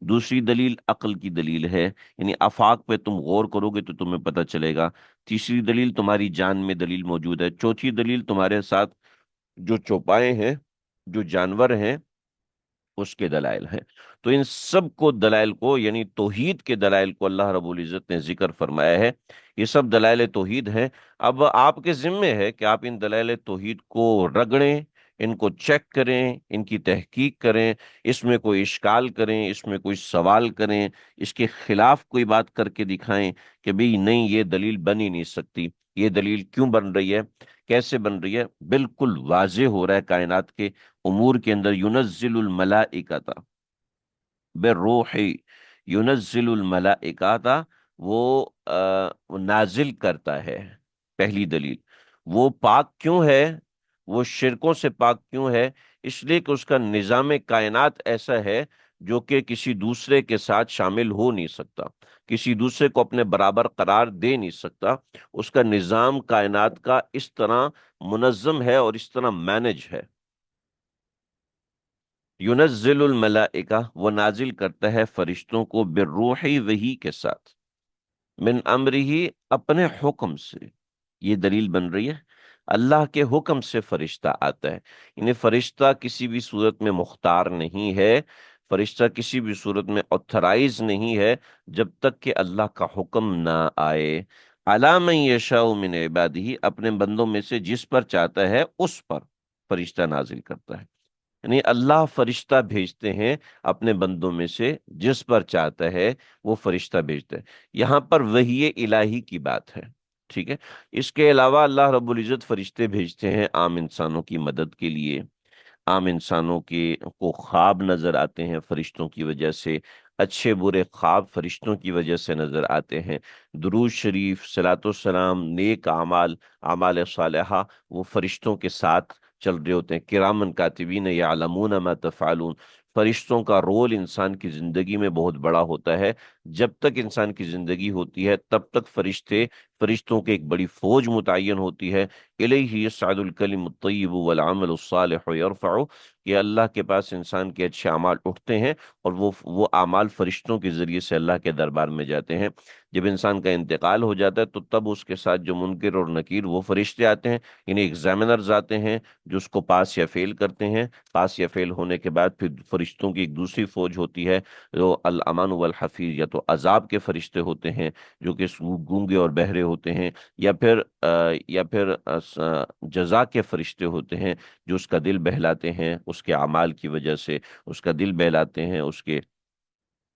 Speaker 1: دوسری دلیل عقل کی دلیل ہے، یعنی آفاق پہ تم غور کرو گے تو تمہیں پتہ چلے گا، تیسری دلیل تمہاری جان میں دلیل موجود ہے، چوتھی دلیل تمہارے ساتھ جو چوپائے ہیں، جو جانور ہیں، اس کے دلائل ہیں۔ تو ان سب کو دلائل کو، یعنی توحید کے دلائل کو اللہ رب العزت نے ذکر فرمایا ہے، یہ سب دلائل توحید ہیں۔ اب آپ کے ذمے ہے کہ آپ ان دلائل توحید کو رگڑیں، ان کو چیک کریں، ان کی تحقیق کریں، اس میں کوئی اشکال کریں، اس میں کوئی سوال کریں، اس کے خلاف کوئی بات کر کے دکھائیں کہ بھئی نہیں، یہ دلیل بن ہی نہیں سکتی، یہ دلیل کیوں بن رہی ہے، کیسے بن رہی ہے، بالکل واضح ہو رہا ہے کائنات کے امور کے اندر، ينزل الملائکۃ بالروح، ينزل الملائکۃ، وہ وہ نازل کرتا ہے، پہلی دلیل۔ وہ پاک کیوں ہے، وہ شرکوں سے پاک کیوں ہے؟ اس لیے کہ اس کا نظام کائنات ایسا ہے جو کہ کسی دوسرے کے ساتھ شامل ہو نہیں سکتا، کسی دوسرے کو اپنے برابر قرار دے نہیں سکتا، اس کا نظام کائنات کا اس طرح منظم ہے اور اس طرح مینج ہے۔ ينزل الملائکہ، وہ نازل کرتا ہے فرشتوں کو، بالروح، وحی کے ساتھ، من امرہ، اپنے حکم سے، یہ دلیل بن رہی ہے، اللہ کے حکم سے فرشتہ آتا ہے، یعنی فرشتہ کسی بھی صورت میں مختار نہیں ہے، فرشتہ کسی بھی صورت میں آتھرائز نہیں ہے جب تک کہ اللہ کا حکم نہ آئے۔ علی من یشاء من عبادہ، اپنے بندوں میں سے جس پر چاہتا ہے اس پر فرشتہ نازل کرتا ہے، یعنی اللہ فرشتہ بھیجتے ہیں اپنے بندوں میں سے، جس پر چاہتا ہے وہ فرشتہ بھیجتا ہے۔ یہاں پر وحی الہی کی بات ہے، ٹھیک ہے۔ اس کے علاوہ اللہ رب العزت فرشتے بھیجتے ہیں عام انسانوں کی مدد کے لیے، عام انسانوں کے کو خواب نظر آتے ہیں فرشتوں کی وجہ سے، اچھے برے خواب فرشتوں کی وجہ سے نظر آتے ہیں، درود شریف، صلاۃ والسلام، نیک اعمال، اعمال صالحہ، وہ فرشتوں کے ساتھ چل رہے ہوتے ہیں، کرامن کاتبین یعلمون ما تفعلون۔ فرشتوں کا رول انسان کی زندگی میں بہت بڑا ہوتا ہے، جب تک انسان کی زندگی ہوتی ہے تب تک فرشتوں کی ایک بڑی فوج متعین ہوتی ہے، الیہ یصعد الکلم الطیب والعمل الصالح یرفع، کہ اللہ کے پاس انسان کے اچھے اعمال اٹھتے ہیں، اور وہ اعمال فرشتوں کے ذریعے سے اللہ کے دربار میں جاتے ہیں۔ جب انسان کا انتقال ہو جاتا ہے تو تب اس کے ساتھ جو منکر اور نکیر، وہ فرشتے آتے ہیں، یعنی ایگزامنرز آتے ہیں جو اس کو پاس یا فیل کرتے ہیں، پاس یا فیل ہونے کے بعد پھر فرشتوں کی ایک دوسری فوج ہوتی ہے جو الامان والحفیظ، یا تو عذاب کے فرشتے ہوتے ہیں جو کہ گونگے اور بہرے ہوتے ہیں، یا پھر جزا کے فرشتے ہوتے ہیں جو اس کا دل بہلاتے ہیں، اس کے اعمال کی وجہ سے اس کا دل بہلاتے ہیں،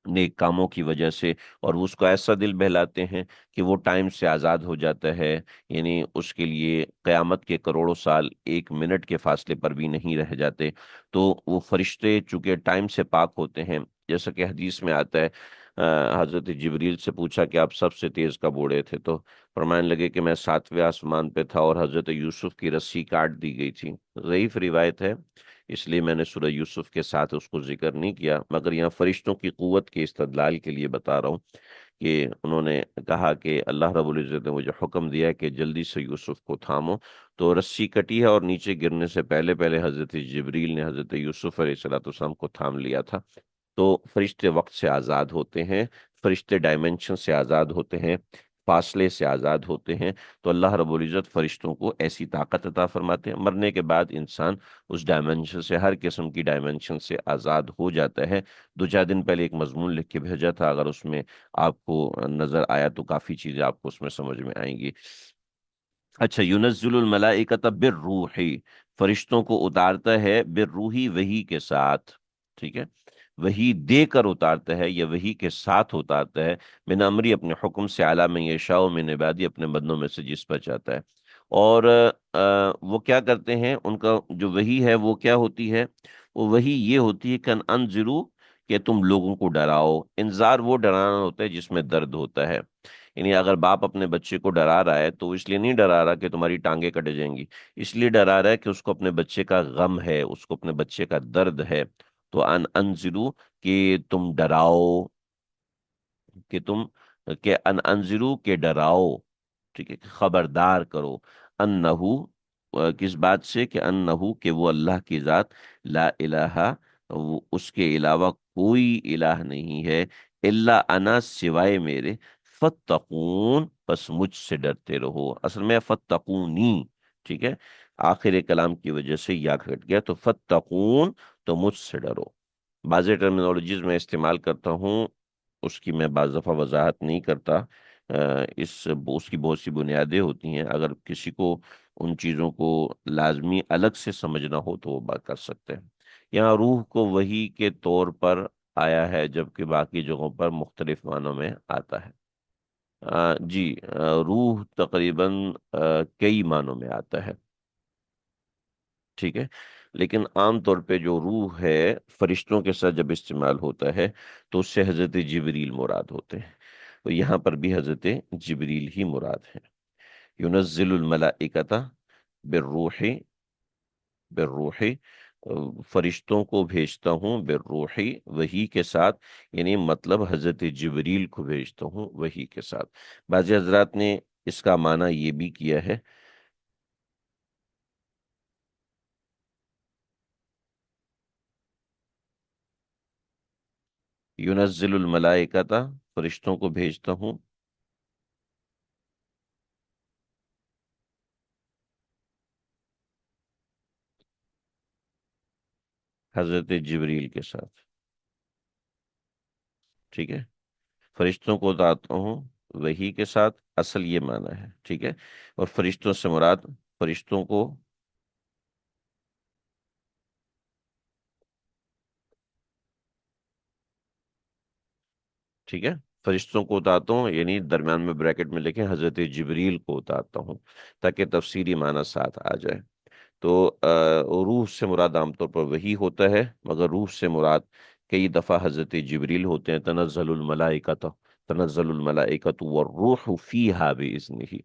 Speaker 1: نیک کاموں کی وجہ سے، اور وہ اس کو ایسا دل بہلاتے ہیں کہ وہ ٹائم سے آزاد ہو جاتا ہے، یعنی اس کے لیے قیامت کے کروڑوں سال ایک منٹ کے فاصلے پر بھی نہیں رہ جاتے۔ تو وہ فرشتے چونکہ ٹائم سے پاک ہوتے ہیں، جیسا کہ حدیث میں آتا ہے، حضرت جبریل سے پوچھا کہ آپ سب سے تیز کب اڑے تھے؟ تو فرمانے لگے کہ میں ساتویں آسمان پہ تھا اور حضرت یوسف کی رسی کاٹ دی گئی تھی۔ ضعیف روایت ہے، اس لیے میں نے سورہ یوسف کے ساتھ اس کو ذکر نہیں کیا، مگر یہاں فرشتوں کی قوت کے استدلال کے لیے بتا رہا ہوں کہ انہوں نے کہا کہ اللہ رب العزت نے مجھے حکم دیا ہے کہ جلدی سے یوسف کو تھامو، تو رسی کٹی ہے اور نیچے گرنے سے پہلے پہلے حضرت جبریل نے حضرت یوسف علیہ الصلوۃ والسلام کو تھام لیا تھا۔ تو فرشتے وقت سے آزاد ہوتے ہیں، فرشتے ڈائمنشن سے آزاد ہوتے ہیں، فاصلے سے آزاد ہوتے ہیں۔ تو اللہ رب العزت فرشتوں کو ایسی طاقت عطا فرماتے ہیں، مرنے کے بعد انسان اس ڈائمنشن سے، ہر قسم کی ڈائمنشن سے آزاد ہو جاتا ہے۔ دو چار دن پہلے ایک مضمون لکھ کے بھیجا تھا، اگر اس میں آپ کو نظر آیا تو کافی چیزیں آپ کو اس میں سمجھ میں آئیں گی۔ اچھا، ینزل الملائکۃ بالروح، فرشتوں کو اتارتا ہے بالروحی، وحی کے ساتھ، ٹھیک ہے، وہی دے کر اتارتا ہے یا وہی کے ساتھ اتارتا ہے، من امری، اپنے حکم سے، اعلیٰ من یشاء، من عبادی، اپنے بندوں میں سے جس پر چاہتا ہے۔ اور وہ کیا کرتے ہیں، ان کا جو وہی ہے وہ کیا ہوتی ہے؟ وہ وہی یہ ہوتی ہے کہ انذرو، کہ تم لوگوں کو ڈراؤ۔ انذار وہ ڈرانا ہوتا ہے جس میں درد ہوتا ہے، یعنی اگر باپ اپنے بچے کو ڈرا رہا ہے تو وہ اس لیے نہیں ڈرا رہا کہ تمہاری ٹانگیں کٹ جائیں گی، اس لیے ڈرا رہا ہے کہ اس کو اپنے بچے کا غم ہے، اس کو اپنے بچے کا درد ہے۔ تو انذرو، کہ تم ڈراؤ، کہ تم، کہ انذرو، کہ ڈراؤ، ٹھیک ہے، کہ خبردار کرو، انہو، کس بات سے؟ کہ انہو، کہ وہ اللہ کی ذات، لا الہ، اس کے علاوہ کوئی الہ نہیں ہے، الا انا، سوائے میرے، فتقون، پس مجھ سے ڈرتے رہو۔ اصل میں فتقونی، ٹھیک ہے، آخر کلام کی وجہ سے یا کٹ گیا، تو فتقون، تو مجھ سے ڈرو۔ بعض ٹرمینالوجیز میں استعمال کرتا ہوں، اس کی میں بعض دفعہ وضاحت نہیں کرتا، اس کی بہت سی بنیادیں ہوتی ہیں، اگر کسی کو ان چیزوں کو لازمی الگ سے سمجھنا ہو تو وہ بات کر سکتے ہیں۔ یہاں روح کو وحی کے طور پر آیا ہے، جبکہ باقی جگہوں پر مختلف معنوں میں آتا ہے۔ جی، روح تقریباً کئی معنوں میں آتا ہے، ٹھیک ہے، لیکن عام طور پہ جو روح ہے فرشتوں کے ساتھ جب استعمال ہوتا ہے تو اس سے حضرت جبریل مراد ہوتے ہیں، تو یہاں پر بھی حضرت جبریل ہی مراد ہے۔ ینزل الملائکۃ بالروح، بالروح، فرشتوں کو بھیجتا ہوں، بالروح، وحی کے ساتھ، یعنی مطلب حضرت جبریل کو بھیجتا ہوں وحی کے ساتھ۔ بعض حضرات نے اس کا معنی یہ بھی کیا ہے، ینزل الملائکۃ، فرشتوں کو بھیجتا ہوں حضرت جبریل کے ساتھ، ٹھیک ہے، فرشتوں کو اتارتا ہوں وہی کے ساتھ، اصل یہ معنی ہے، ٹھیک ہے، اور فرشتوں سے مراد، فرشتوں کو، ٹھیک ہے، فرشتوں کو اتارتا ہوں، یعنی درمیان میں بریکٹ میں لکھیں حضرت جبریل کو اتارتا ہوں، تاکہ تفسیری معنی ساتھ آ جائے۔ تو روح سے مراد عام طور پر وہی ہوتا ہے، مگر روح سے مراد کئی دفعہ حضرت جبریل ہوتے ہیں۔ تنزل الملائکۃ، تنزل الملائکۃ والروح فیہا بإذنہ،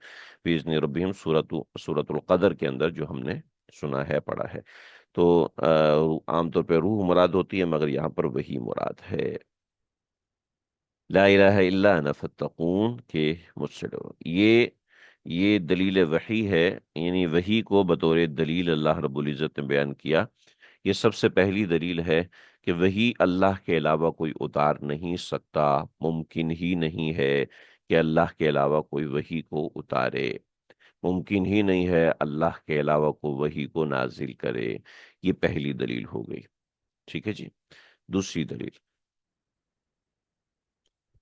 Speaker 1: بإذن ربہم، سورۃ القدر کے اندر جو ہم نے سنا ہے، پڑھا ہے۔ تو عام طور پہ روح مراد ہوتی ہے، مگر یہاں پر وہی مراد ہے، لا الہ الا انا فاتقون، کہ مجھ سے ڈرو۔ یہ دلیل وحی ہے، یعنی وحی کو بطور دلیل اللہ رب العزت نے بیان کیا۔ یہ سب سے پہلی دلیل ہے کہ وحی اللہ کے علاوہ کوئی اتار نہیں سکتا، ممکن ہی نہیں ہے کہ اللہ کے علاوہ کوئی وحی کو اتارے، ممکن ہی نہیں ہے اللہ کے علاوہ کوئی وحی کو نازل کرے۔ یہ پہلی دلیل ہو گئی، ٹھیک ہے جی۔ دوسری دلیل،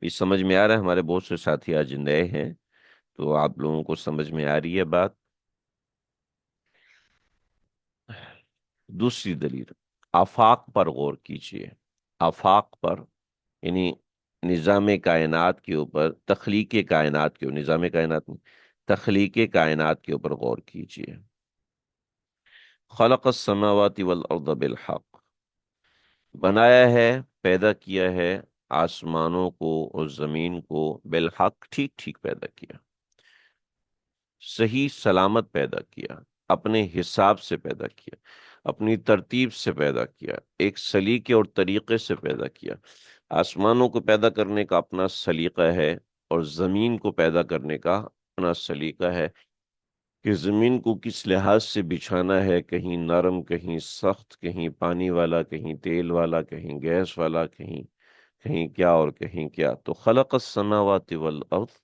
Speaker 1: یہ سمجھ میں آ رہا ہے؟ ہمارے بہت سے ساتھی آج نئے ہیں، تو آپ لوگوں کو سمجھ میں آ رہی ہے بات؟ دوسری دلیل، آفاق پر غور کیجئے، آفاق پر، یعنی نظام کائنات کے اوپر، تخلیق کائنات کے اوپر، نظام کائنات میں تخلیق کائنات کے اوپر غور کیجئے۔ خلق السماوات والارض بالحق، بنایا ہے، پیدا کیا ہے آسمانوں کو اور زمین کو بالحق، ٹھیک ٹھیک پیدا کیا، صحیح سلامت پیدا کیا، اپنے حساب سے پیدا کیا، اپنی ترتیب سے پیدا کیا، ایک سلیقے اور طریقے سے پیدا کیا۔ آسمانوں کو پیدا کرنے کا اپنا سلیقہ ہے، اور زمین کو پیدا کرنے کا اپنا سلیقہ ہے کہ زمین کو کس لحاظ سے بچھانا ہے، کہیں نرم، کہیں سخت، کہیں پانی والا، کہیں تیل والا، کہیں گیس والا، کہیں کہیں کیا اور کہیں کیا۔ تو خلق السماوات والارض،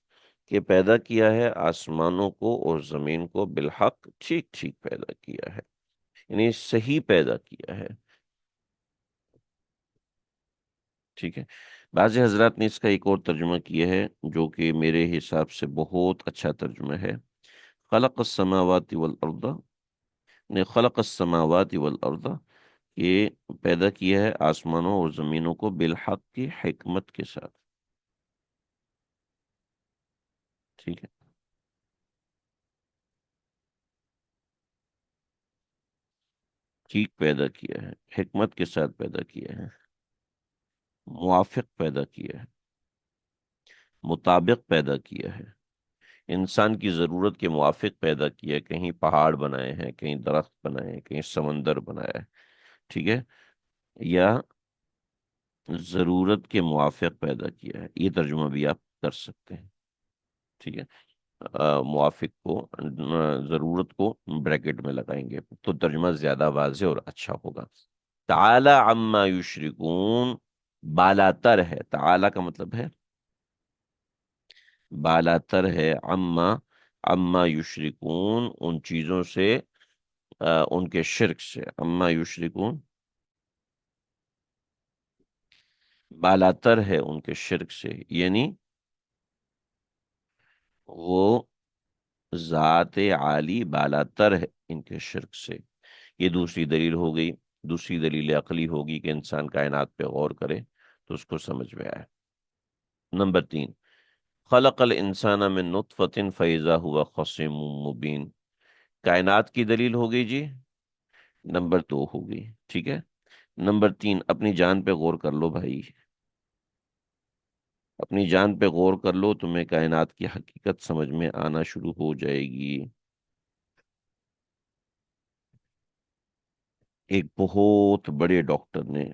Speaker 1: کہ پیدا کیا ہے آسمانوں کو اور زمین کو بالحق، ٹھیک ٹھیک پیدا کیا ہے، یعنی صحیح پیدا کیا ہے۔ ٹھیک ہے، بعض حضرات نے اس کا ایک اور ترجمہ کیا ہے جو کہ میرے حساب سے بہت اچھا ترجمہ ہے۔ خلق السماوات والارض، نے خلق السماوات والارض، یہ پیدا کیا ہے آسمانوں اور زمینوں کو بالحق کی حکمت کے ساتھ۔ ٹھیک ہے، ٹھیک پیدا کیا ہے، حکمت کے ساتھ پیدا کیا ہے، موافق پیدا کیا ہے، مطابق پیدا کیا ہے، انسان کی ضرورت کے موافق پیدا کیا ہے، کہیں پہاڑ بنائے ہیں، کہیں درخت بنائے ہیں، کہیں سمندر بنایا ہے۔ ٹھیک ہے، یا ضرورت کے موافق پیدا کیا ہے، یہ ترجمہ بھی آپ کر سکتے ہیں۔ ٹھیک ہے، موافق کو ضرورت کو بریکٹ میں لگائیں گے تو ترجمہ زیادہ واضح اور اچھا ہوگا۔ تعالی عما یشرکون، بالاتر ہے، تعالی کا مطلب ہے بالاتر ہے، عما یشرکون، ان چیزوں سے، ان کے شرک سے، عما یشرکون بالاتر ہے ان کے شرک سے، یعنی وہ ذات عالی بالاتر ہے ان کے شرک سے۔ یہ دوسری دلیل ہو گئی، دوسری دلیل عقلی ہوگی کہ انسان کائنات پہ غور کرے تو اس کو سمجھ میں آئے۔ نمبر 3، خلق الانسان من نطفت فاذا هو خصیم مبین، کائنات کی دلیل ہو گئی جی، نمبر 2 ہو گئی۔ ٹھیک ہے، نمبر 3، اپنی جان پہ غور کر لو بھائی، اپنی جان پہ غور کر لو، تمہیں کائنات کی حقیقت سمجھ میں آنا شروع ہو جائے گی۔ ایک بہت بڑے ڈاکٹر نے،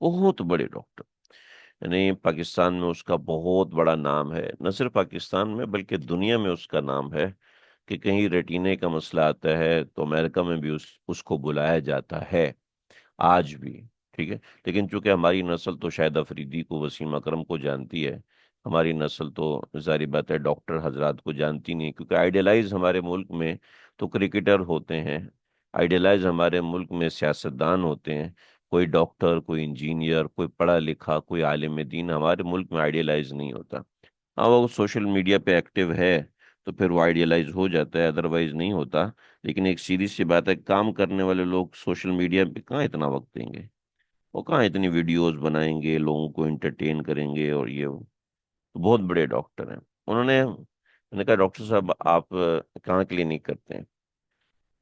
Speaker 1: بہت بڑے ڈاکٹر، یعنی پاکستان میں اس کا بہت بڑا نام ہے، نہ صرف پاکستان میں بلکہ دنیا میں اس کا نام ہے، کہ کہیں ریٹینے کا مسئلہ آتا ہے تو امریکہ میں بھی اس کو بلایا جاتا ہے آج بھی۔ ٹھیک ہے، لیکن چونکہ ہماری نسل تو شاہد افریدی کو، وسیم اکرم کو جانتی ہے، ہماری نسل تو ظاہری بات ہے ڈاکٹر حضرات کو جانتی نہیں، کیونکہ آئیڈیلائز ہمارے ملک میں تو کرکٹر ہوتے ہیں، آئیڈیلائز ہمارے ملک میں سیاستدان ہوتے ہیں، کوئی ڈاکٹر، کوئی انجینئر، کوئی پڑھا لکھا، کوئی عالم دین ہمارے ملک میں آئیڈیلائز نہیں ہوتا۔ ہاں، وہ سوشل میڈیا پہ ایکٹیو ہے تو پھر وہ آئیڈیلائز ہو جاتا ہے، ادروائز نہیں ہوتا۔ لیکن ایک سیدھی سی بات ہے، کام کرنے والے لوگ سوشل میڈیا پہ کہاں اتنا وقت دیں گے، وہ کہاں اتنی ویڈیوز بنائیں گے، لوگوں کو انٹرٹین کریں گے، اور یہ وہ۔ بہت بڑے ڈاکٹر ہیں، میں نے کہا ڈاکٹر صاحب آپ کہاں کلینک کرتے ہیں؟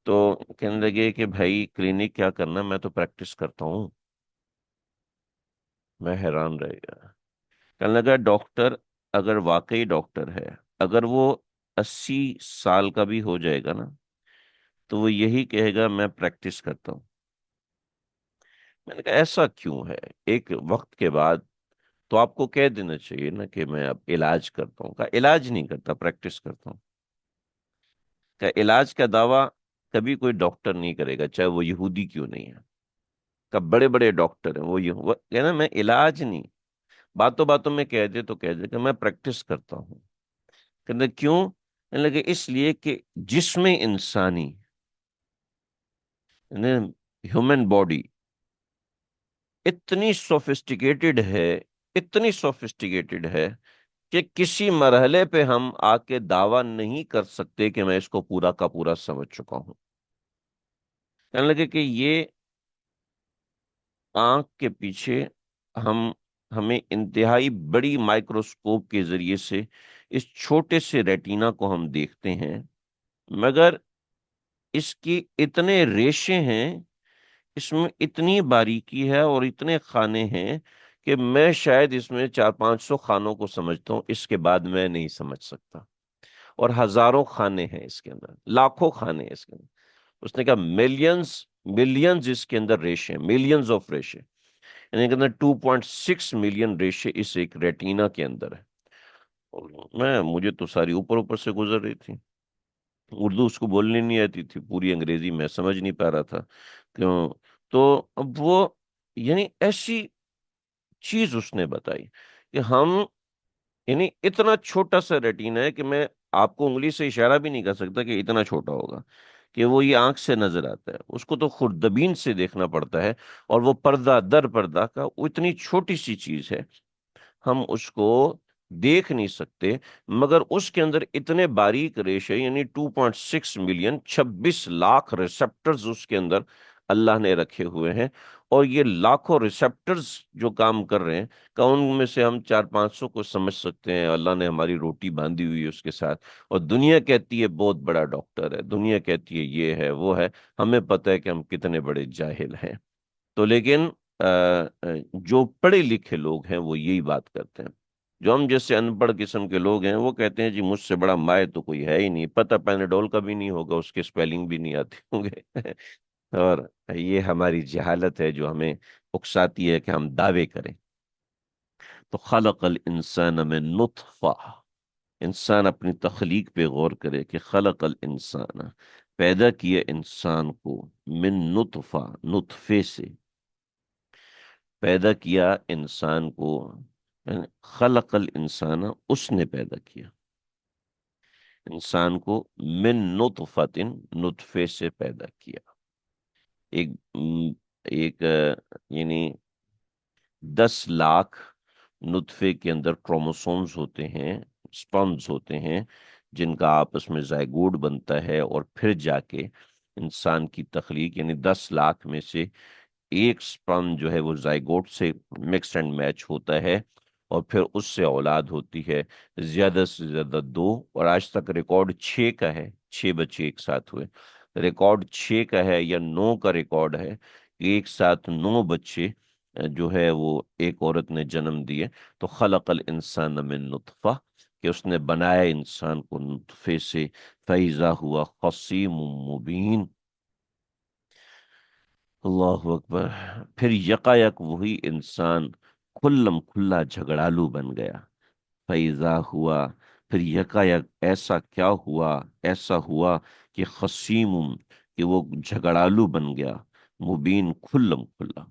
Speaker 1: تو کہنے لگے کہ بھائی کلینک کیا کرنا، میں تو پریکٹس کرتا ہوں۔ میں حیران رہ گیا، کہنے لگا ڈاکٹر اگر واقعی ڈاکٹر ہے، اگر وہ 80 سال کا بھی ہو جائے گا نا، تو وہ یہی کہے گا میں پریکٹس کرتا ہوں۔ میں نے کہا ایسا کیوں ہے؟ ایک وقت کے بعد تو آپ کو کہہ دینا چاہیے نا کہ میں اب علاج کرتا ہوں۔ کہا علاج نہیں کرتا، پریکٹس کرتا ہوں۔ کہا علاج کا دعویٰ کبھی کوئی ڈاکٹر نہیں کرے گا، چاہے وہ یہودی کیوں نہیں ہے۔ کہا بڑے بڑے ڈاکٹر ہیں، وہ کہنا میں علاج نہیں، باتوں باتوں میں کہہ دے تو کہہ دے کہ میں پریکٹس کرتا ہوں۔ کہتے کیوں؟ کہنے لگے اس لیے کہ جسم انسانی، یعنی ہیومن باڈی، اتنی سوفسٹیکیٹڈ ہے، اتنی سوفسٹیکیٹڈ ہے کہ کسی مرحلے پہ ہم آ کے دعویٰ نہیں کر سکتے کہ میں اس کو پورا کا پورا سمجھ چکا ہوں۔ کہنے لگے کہ یہ آنکھ کے پیچھے ہم ہمیں انتہائی بڑی مائکروسکوپ کے ذریعے سے اس چھوٹے سے ریٹینا کو ہم دیکھتے ہیں، مگر اس کی اتنے ریشے ہیں، اس میں اتنی باریکی ہے اور اتنے خانے ہیں کہ میں شاید اس میں 400-500 خانوں کو سمجھتا ہوں، اس کے بعد میں نہیں سمجھ سکتا۔ اور ہزاروں خانے ہیں اس کے اندر، لاکھوں خانے ہیں اس کے اندر۔ اس نے کہا ملینز، ملینز اس کے اندر ریشے ہیں، ملینز آف ریشے، یعنی کہ اندر 2.6 ملین ریشے اس ایک ریٹینا کے اندر ہے۔ اور مجھے تو ساری اوپر اوپر سے گزر رہی تھی، اردو اس کو بولنے نہیں آتی تھی، پوری انگریزی میں سمجھ نہیں پا رہا تھا کیوں۔ تو اب وہ، یعنی ایسی چیز اس نے بتائی کہ ہم، یعنی اتنا چھوٹا سا ریٹینا ہے کہ میں آپ کو انگلی سے اشارہ بھی نہیں کر سکتا کہ اتنا چھوٹا ہوگا، کہ وہ یہ آنکھ سے نظر آتا ہے، اس کو تو خوردبین سے دیکھنا پڑتا ہے، اور وہ پردہ در پردہ کا وہ اتنی چھوٹی سی چیز ہے، ہم اس کو دیکھ نہیں سکتے، مگر اس کے اندر اتنے باریک ریشے، یعنی 2.6 ملین، 26 لاکھ ریسپٹرز اس کے اندر اللہ نے رکھے ہوئے ہیں۔ اور یہ لاکھوں ریسپٹرز جو کام کر رہے ہیں، کہ ان میں سے ہم 400-500 کو سمجھ سکتے ہیں، اللہ نے ہماری روٹی باندھی ہوئی ہے اس کے ساتھ، اور دنیا کہتی ہے بہت بڑا ڈاکٹر ہے، دنیا کہتی ہے یہ ہے وہ ہے، ہمیں پتہ ہے کہ ہم کتنے بڑے جاہل ہیں۔ تو لیکن جو پڑھے لکھے لوگ ہیں وہ یہی بات کرتے ہیں۔ جو ہم جیسے ان پڑھ قسم کے لوگ ہیں وہ کہتے ہیں جی مجھ سے بڑا مائع تو کوئی ہے ہی نہیں، پتہ پیناڈول کا بھی نہیں ہوگا، اس کے سپیلنگ بھی نہیں آتے ہوں گے اور یہ ہماری جہالت ہے جو ہمیں اکساتی ہے کہ ہم دعوے کریں۔ تو خلق الانسان من نطفہ، انسان اپنی تخلیق پہ غور کرے کہ خلق الانسان، پیدا کیا انسان کو، من نطفہ، نطفے سے پیدا کیا انسان کو، یعنی خلق الانسان، اس نے پیدا کیا انسان کو، من نطفت، نطفے سے پیدا کیا۔ ایک ایک یعنی 10 لاکھ نطفے کے اندر کروموسومز ہوتے ہیں، سپرمز ہوتے ہیں، جن کا آپس میں زائگوڈ بنتا ہے، اور پھر جا کے انسان کی تخلیق، یعنی 10 لاکھ میں سے ایک سپرم جو ہے وہ زائگوٹ سے مکس اینڈ میچ ہوتا ہے، اور پھر اس سے اولاد ہوتی ہے، زیادہ سے زیادہ 2، اور آج تک ریکارڈ 6 کا ہے، 6 بچے ایک ساتھ ہوئے۔ ریکارڈ 6 کا ہے یا 9 کا ریکارڈ ہے کہ ایک ساتھ 9 بچے جو ہے وہ ایک عورت نے جنم دیے۔ تو خلق الانسان من نطفہ، کہ اس نے بنایا انسان کو نطفے سے، فیضا ہوا خصیم مبین۔ اللہ اکبر۔ پھر یکایک وہی انسان کھلم کھلا جھگڑالو بن گیا، فیضا ہوا، پھر یکایک ایسا کیا ہوا، ایسا ہوا کہ خصیم، کہ وہ جھگڑالو بن گیا، مبین، کھلم کھلا۔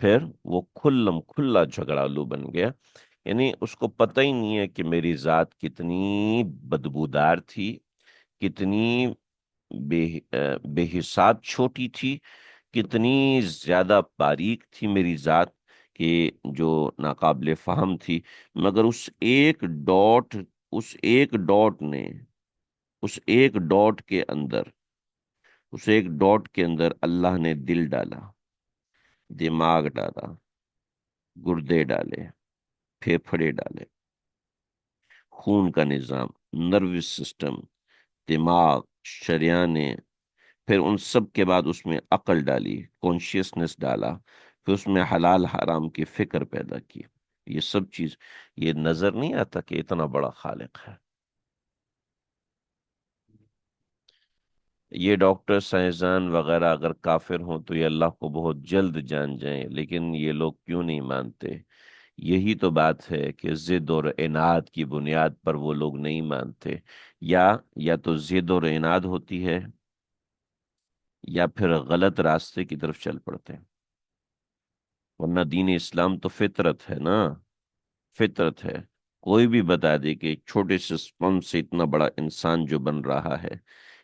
Speaker 1: پھر وہ کھلم کھلا جھگڑالو بن گیا، یعنی اس کو پتہ ہی نہیں ہے کہ میری ذات کتنی بدبودار تھی، کتنی بے حساب چھوٹی تھی، کتنی زیادہ باریک تھی میری ذات، کہ جو ناقابل فہم تھی، مگر اس ایک ڈاٹ نے، اس ایک ڈاٹ کے اندر، اس ایک ڈاٹ کے اندر اللہ نے دل ڈالا، دماغ ڈالا، گردے ڈالے، پھیپھڑے ڈالے، خون کا نظام، نروس سسٹم، دماغ، شریانیں، پھر ان سب کے بعد اس میں عقل ڈالی، کانشیسنس ڈالا، پھر اس میں حلال حرام کی فکر پیدا کی۔ یہ سب چیز، یہ نظر نہیں آتا کہ اتنا بڑا خالق ہے۔ یہ ڈاکٹر، سائنسدان وغیرہ اگر کافر ہوں تو یہ اللہ کو بہت جلد جان جائیں، لیکن یہ لوگ کیوں نہیں مانتے؟ یہی تو بات ہے کہ ضد اور عناد کی بنیاد پر وہ لوگ نہیں مانتے، یا تو ضد اور عناد ہوتی ہے، یا پھر غلط راستے کی طرف چل پڑتے ہیں۔ ورنہ دین اسلام تو فطرت ہے نا، فطرت ہے۔ کوئی بھی بتا دے کہ ایک چھوٹے سے سپرم سے اتنا بڑا انسان جو بن رہا ہے،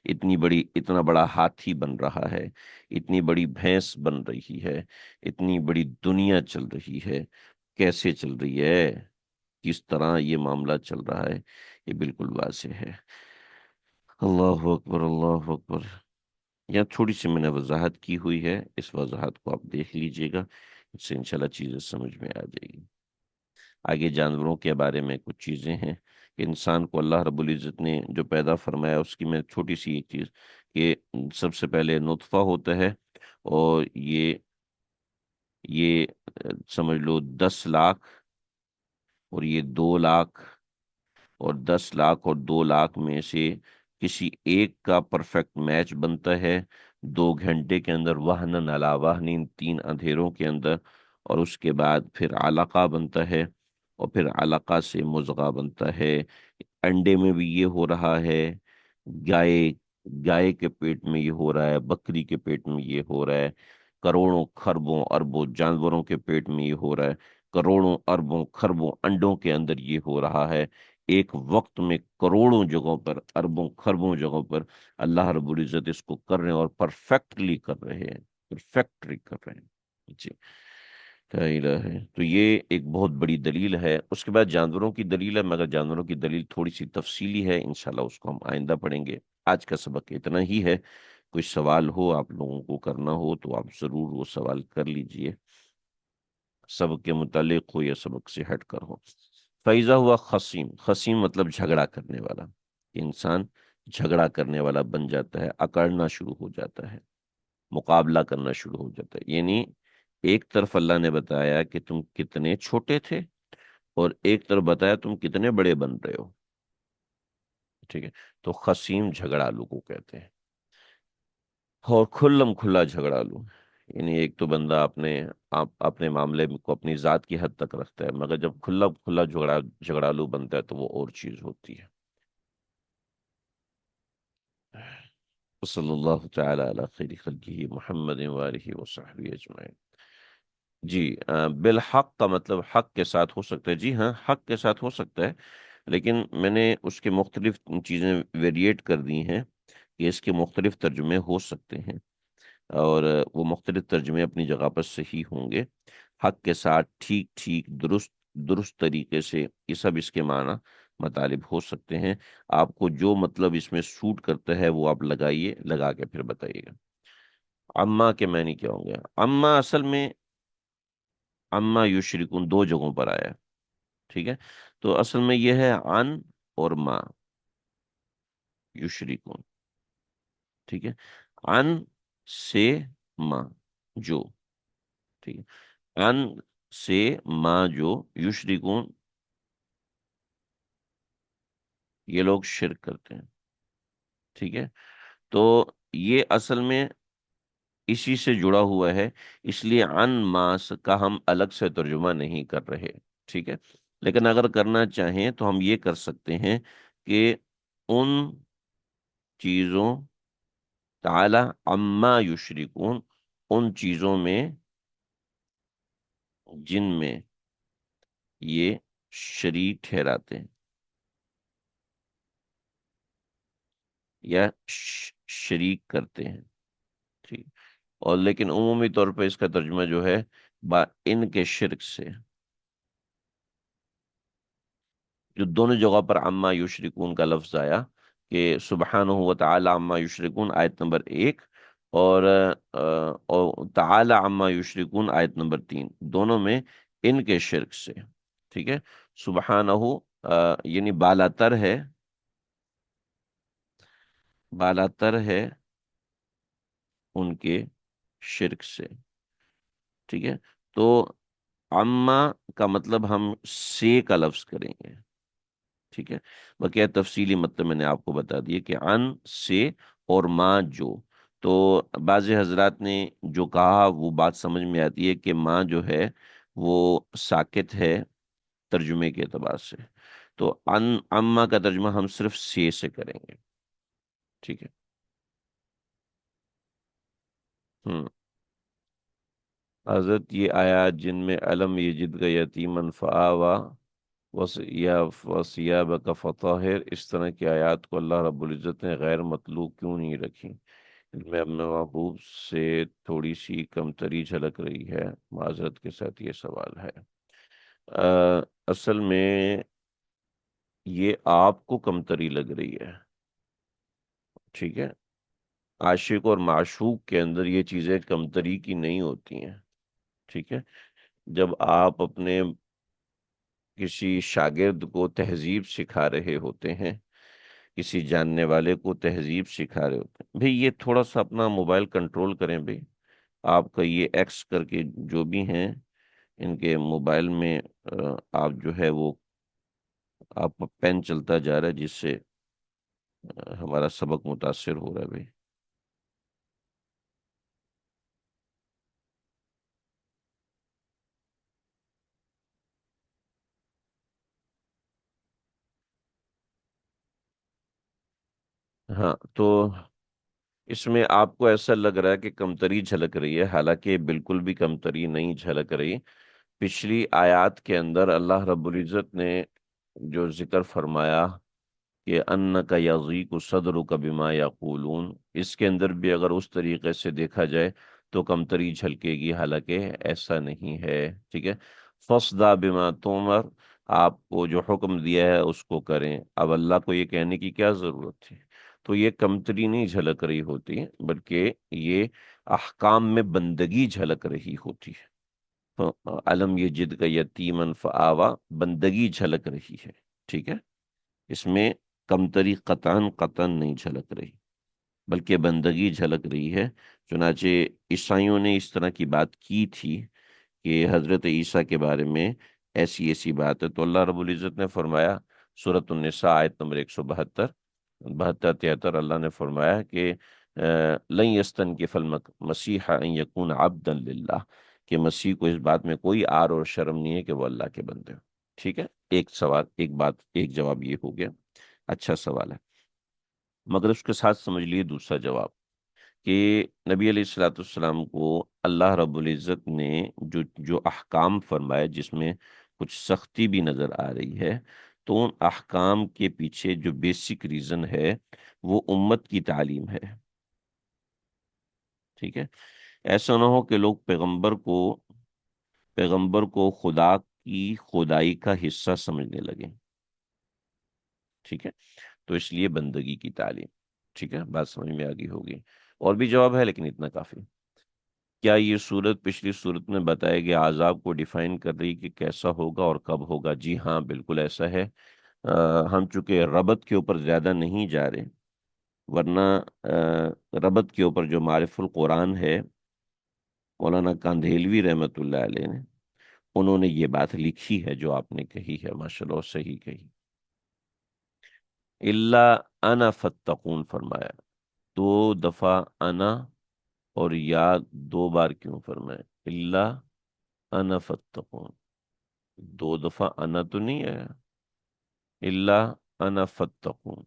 Speaker 1: اتنا بڑا ہاتھی بن رہا ہے، اتنی بڑی بھینس بن رہی ہے، اتنی بڑی دنیا چل رہی ہے، کیسے چل رہی ہے، کس طرح یہ معاملہ چل رہا ہے، یہ بالکل واضح ہے۔ اللہ اکبر، اللہ اکبر۔ یہاں تھوڑی سی میں نے وضاحت کی ہوئی ہے، اس وضاحت کو آپ دیکھ لیجئے گا، اس سے انشاءاللہ چیزیں سمجھ میں آ جائے گی۔ آگے جانوروں کے بارے میں کچھ چیزیں ہیں کہ انسان کو اللہ رب العزت نے جو پیدا فرمایا، اس کی میں چھوٹی سی ایک چیز کہ سب سے پہلے نطفہ ہوتا ہے، اور یہ سمجھ لو 10 لاکھ، اور یہ 2 لاکھ، اور 10 لاکھ اور 2 لاکھ میں سے کسی ایک کا پرفیکٹ میچ بنتا ہے 2 گھنٹے کے اندر، وہنن علی وہنین، 3 اندھیروں کے اندر، اور اس کے بعد پھر علقہ بنتا ہے، اور پھر علقہ سے مضغہ بنتا ہے۔ انڈے میں بھی یہ ہو رہا ہے، گائے گائے کے پیٹ میں یہ ہو رہا ہے، بکری کے پیٹ میں یہ ہو رہا ہے، کروڑوں خربوں اربوں جانوروں کے پیٹ میں یہ ہو رہا ہے، کروڑوں اربوں خربوں انڈوں کے اندر یہ ہو رہا ہے، ایک وقت میں کروڑوں جگہوں پر، اربوں خربوں جگہوں پر اللہ رب العزت اس کو کر رہے ہیں، اور پرفیکٹلی کر رہے ہیں، پرفیکٹلی کر رہے ہیں جی۔ لا الہ ہے، تو یہ ایک بہت بڑی دلیل ہے۔ اس کے بعد جانوروں کی دلیل ہے، مگر جانوروں کی دلیل تھوڑی سی تفصیلی ہے، انشاءاللہ اس کو ہم آئندہ پڑھیں گے۔ آج کا سبق اتنا ہی ہے۔ کوئی سوال ہو آپ لوگوں کو کرنا ہو تو آپ ضرور وہ سوال کر لیجئے، سبق کے متعلق ہو یا سبق سے ہٹ کر ہو۔ فیضا ہوا خصیم، خصیم مطلب جھگڑا کرنے والا، کہ انسان جھگڑا کرنے والا بن جاتا ہے، اکڑنا شروع ہو جاتا ہے، مقابلہ کرنا شروع ہو جاتا ہے۔ یعنی ایک طرف اللہ نے بتایا کہ تم کتنے چھوٹے تھے، اور ایک طرف بتایا تم کتنے بڑے بن رہے ہو، ٹھیک ہے؟ تو خصیم جھگڑالو کو کہتے ہیں، اور کھلم کھلا جھگڑالو، یعنی ایک تو بندہ آپ اپنے معاملے کو اپنی ذات کی حد تک رکھتا ہے، مگر جب کھلا کھلا جھگڑالو بنتا ہے تو وہ اور چیز ہوتی ہے۔ صلی اللہ تعالی علی خیر خلقہ محمد وآلہ وصحبہ اجمعین۔ جی، بالحق کا مطلب حق کے ساتھ ہو سکتا ہے، جی ہاں، حق کے ساتھ ہو سکتا ہے، لیکن میں نے اس کے مختلف چیزیں ویریٹ کر دی ہیں کہ اس کے مختلف ترجمے ہو سکتے ہیں، اور وہ مختلف ترجمے اپنی جگہ پر صحیح ہوں گے۔ حق کے ساتھ، ٹھیک ٹھیک، درست درست طریقے سے، یہ سب اس کے معنی مطالب ہو سکتے ہیں۔ آپ کو جو مطلب اس میں سوٹ کرتا ہے وہ آپ لگائیے، لگا کے پھر بتائیے گا۔ اما کے معنی کیا ہوں گے؟ اما اصل میں اما یشرکون دو جگہوں پر آیا ہے، ٹھیک ہے؟ تو اصل میں یہ ہے ان اور ما یشرکون، ٹھیک ہے؟ ان سے ما، جو، ٹھیک ہے؟ ان سے ما جو، یشرکون یہ لوگ شرک کرتے ہیں، ٹھیک ہے؟ تو یہ اصل میں اسی سے جڑا ہوا ہے، اس لیے ان ماس کا ہم الگ سے ترجمہ نہیں کر رہے، ٹھیک ہے؟ لیکن اگر کرنا چاہیں تو ہم یہ کر سکتے ہیں کہ ان چیزوں، تعالی اما یشرکون، ان چیزوں میں جن میں یہ شریک ٹھہراتے ہیں، یا شریک کرتے ہیں، ٹھیک؟ اور لیکن عمومی طور پہ اس کا ترجمہ جو ہے ان کے شرک سے، جو دونوں جگہ پر عما یشرکون کا لفظ آیا، کہ سبحانہ و تعالی عما یشرکون آیت نمبر 1، اور تعالی عما یشرکون آیت نمبر 3، دونوں میں ان کے شرک سے، ٹھیک ہے؟ سبحانہ یعنی بالاتر ہے، بالاتر ہے ان کے شرک سے، ٹھیک ہے؟ تو عما کا مطلب ہم سے کا لفظ کریں گے، ٹھیک ہے؟ بقیہ تفصیلی مطلب میں نے آپ کو بتا دیے کہ ان سے اور ماں جو، تو بعض حضرات نے جو کہا وہ بات سمجھ میں آتی ہے کہ ماں جو ہے وہ ساکت ہے ترجمے کے اعتبار سے، تو ان اما کا ترجمہ ہم صرف سے کریں گے، ٹھیک ہے؟ ہوں حضرت یہ آیات جن میں علم یجد کا یتیمن فآوا وَثِيَابَكَ فَطَهِّرْ، اس طرح کی آیات کو اللہ رب العزت نے غیر مطلوب کیوں نہیں رکھی؟ ان میں اپنے محبوب سے تھوڑی سی کمتری جھلک رہی ہے، معذرت کے ساتھ یہ سوال ہے۔ اصل میں یہ آپ کو کمتری لگ رہی ہے، ٹھیک ہے؟ عاشق اور معشوق کے اندر یہ چیزیں کمتری کی نہیں ہوتی ہیں، ٹھیک ہے؟ جب آپ اپنے کسی شاگرد کو تہذیب سکھا رہے ہوتے ہیں، کسی جاننے والے کو تہذیب سکھا رہے ہوتے ہیں، بھئی یہ تھوڑا سا اپنا موبائل کنٹرول کریں بھئی. آپ کا یہ ایکس کر کے جو بھی ہیں، ان کے موبائل میں آپ جو ہے وہ آپ کا پین چلتا جا رہا ہے، جس سے ہمارا سبق متاثر ہو رہا ہے بھئی. ہاں تو اس میں آپ کو ایسا لگ رہا ہے کہ کمتری جھلک رہی ہے، حالانکہ بالکل بھی کمتری نہیں جھلک رہی. پچھلی آیات کے اندر اللہ رب العزت نے جو ذکر فرمایا کہ ان کا یضیق صدرک بما یقولون، اس کے اندر بھی اگر اس طریقے سے دیکھا جائے تو کمتری جھلکے گی، حالانکہ ایسا نہیں ہے. ٹھیک ہے. فصدع بما تؤمر، آپ کو جو حکم دیا ہے اس کو کریں. اب اللہ کو یہ کہنے کی کیا ضرورت تھی؟ تو یہ کمتری نہیں جھلک رہی ہوتی، بلکہ یہ احکام میں بندگی جھلک رہی ہوتی ہے. علم یجد کا یتیمن فآوا، بندگی جھلک رہی ہے. ٹھیک ہے. اس میں کمتری قطعاً قطعاً نہیں جھلک رہی، بلکہ بندگی جھلک رہی ہے. چنانچہ عیسائیوں نے اس طرح کی بات کی تھی کہ حضرت عیسیٰ کے بارے میں ایسی ایسی بات ہے، تو اللہ رب العزت نے فرمایا، سورۃ النساء آیت نمبر 172 72 73، اللہ نے فرمایا کہ لن یستنکف المسیح ان یکون عبدا للہ، کہ مسیح کو اس بات میں کوئی آر اور شرم نہیں ہے کہ وہ اللہ کے بندے ہو. ٹھیک ہے. ایک سوال، ایک بات، ایک جواب یہ ہو گیا. اچھا سوال ہے، مگر اس کے ساتھ سمجھ لیے دوسرا جواب کہ نبی علیہ الصلوۃ والسلام کو اللہ رب العزت نے جو جو احکام فرمائے، جس میں کچھ سختی بھی نظر آ رہی ہے، تو ان احکام کے پیچھے جو بیسک ریزن ہے وہ امت کی تعلیم ہے. ٹھیک ہے. ایسا نہ ہو کہ لوگ پیغمبر کو خدا کی خدائی کا حصہ سمجھنے لگیں. ٹھیک ہے. تو اس لیے بندگی کی تعلیم. ٹھیک ہے، بات سمجھ میں آگئی ہوگی. اور بھی جواب ہے لیکن اتنا کافی. کیا یہ صورت پچھلی صورت میں بتائے گئے عذاب کو ڈیفائن کر رہی کہ کیسا ہوگا اور کب ہوگا؟ جی ہاں، بالکل ایسا ہے. ہم چونکہ ربط کے اوپر زیادہ نہیں جا رہے، ورنہ ربط کے اوپر جو معرف القرآن ہے، مولانا کاندھیلوی رحمت اللہ علیہ نے، انہوں نے یہ بات لکھی ہے جو آپ نے کہی ہے، ماشاءاللہ صحیح کہی. اللہ انا فتقون فرمایا. دو دفعہ انا اور یا دو بار کیوں فرمائے؟ اللہ انا فتقون. دو دفعہ انا تو نہیں ہے، اللہ انا فتقون.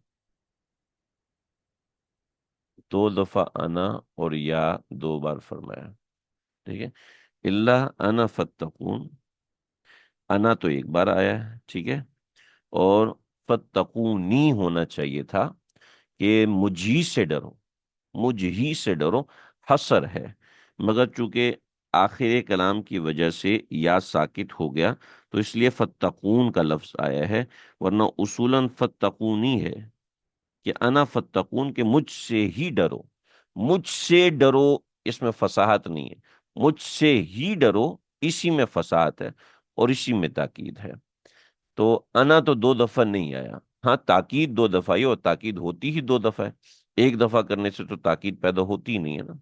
Speaker 1: دو دفعہ انا اور یا دو بار فرمایا. ٹھیک ہے. اللہ انا فتقون، انا تو ایک بار آیا ہے. ٹھیک ہے. اور فتقونی ہونا چاہیے تھا کہ مجھ ہی سے ڈرو، مجھ ہی سے ڈرو. حسر ہے، مگر چونکہ آخر کلام کی وجہ سے یا ساکت ہو گیا تو اس لیے فتقون کا لفظ آیا ہے، ورنہ اصولاً فتقونی ہے کہ انا فتقون، کہ مجھ سے ہی ڈرو. مجھ سے ڈرو، اس میں فصاحت نہیں ہے. مجھ سے ہی ڈرو، اسی میں فصاحت ہے اور اسی میں تاکید ہے. تو انا تو دو دفعہ نہیں آیا. ہاں، تاکید دو دفعہ ہی، اور تاکید ہوتی ہی دو دفعہ ہے. ایک دفعہ کرنے سے تو تاکید پیدا ہوتی ہی نہیں ہے نا.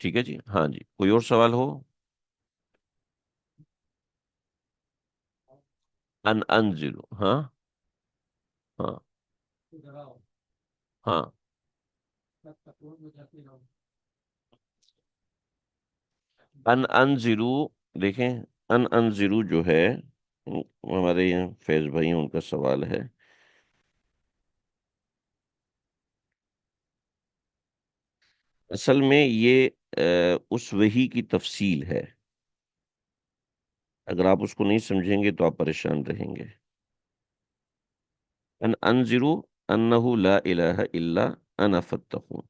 Speaker 1: ٹھیک ہے جی. ہاں جی، کوئی اور سوال ہو؟ انزلو، ہاں. ہاں. ہاں. انزلو، دیکھیں، انزلو جو ہے، ہمارے یہاں فیض بھائی ہیں، ان کا سوال ہے. اصل میں یہ اس وحی کی تفصیل ہے. اگر آپ اس کو نہیں سمجھیں گے تو آپ پریشان رہیں گے. انذروا انہ لا الہ الا انا فاتقون.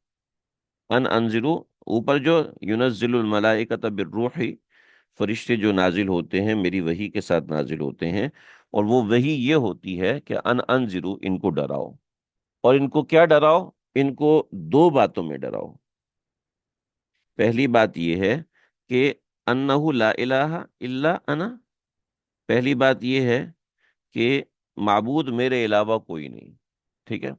Speaker 1: انذروا، اوپر جو ینزل الملائکۃ بالروح، فرشتے جو نازل ہوتے ہیں میری وحی کے ساتھ نازل ہوتے ہیں، اور وہ وحی یہ ہوتی ہے کہ انذروا، ان کو ڈراؤ. اور ان کو کیا ڈراؤ؟ ان کو دو باتوں میں ڈراؤ. پہلی بات یہ ہے کہ انہ لا الہ الا انا، پہلی بات یہ ہے کہ معبود میرے علاوہ کوئی نہیں، ٹھیک ہے،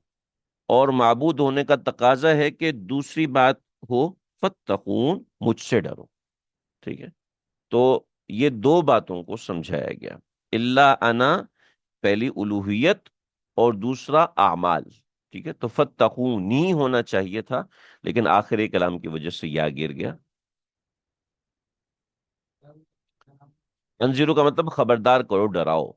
Speaker 1: اور معبود ہونے کا تقاضا ہے کہ دوسری بات ہو، فتقون، مجھ سے ڈرو، ٹھیک ہے۔ تو یہ دو باتوں کو سمجھایا گیا، اللہ انا، پہلی الوہیت، اور دوسرا اعمال، ٹھیک ہے۔ تو فتقونی ہونا چاہیے تھا، لیکن آخری کلام کی وجہ سے یا گر گیا۔ انذرو کا مطلب خبردار کرو، ڈراؤ،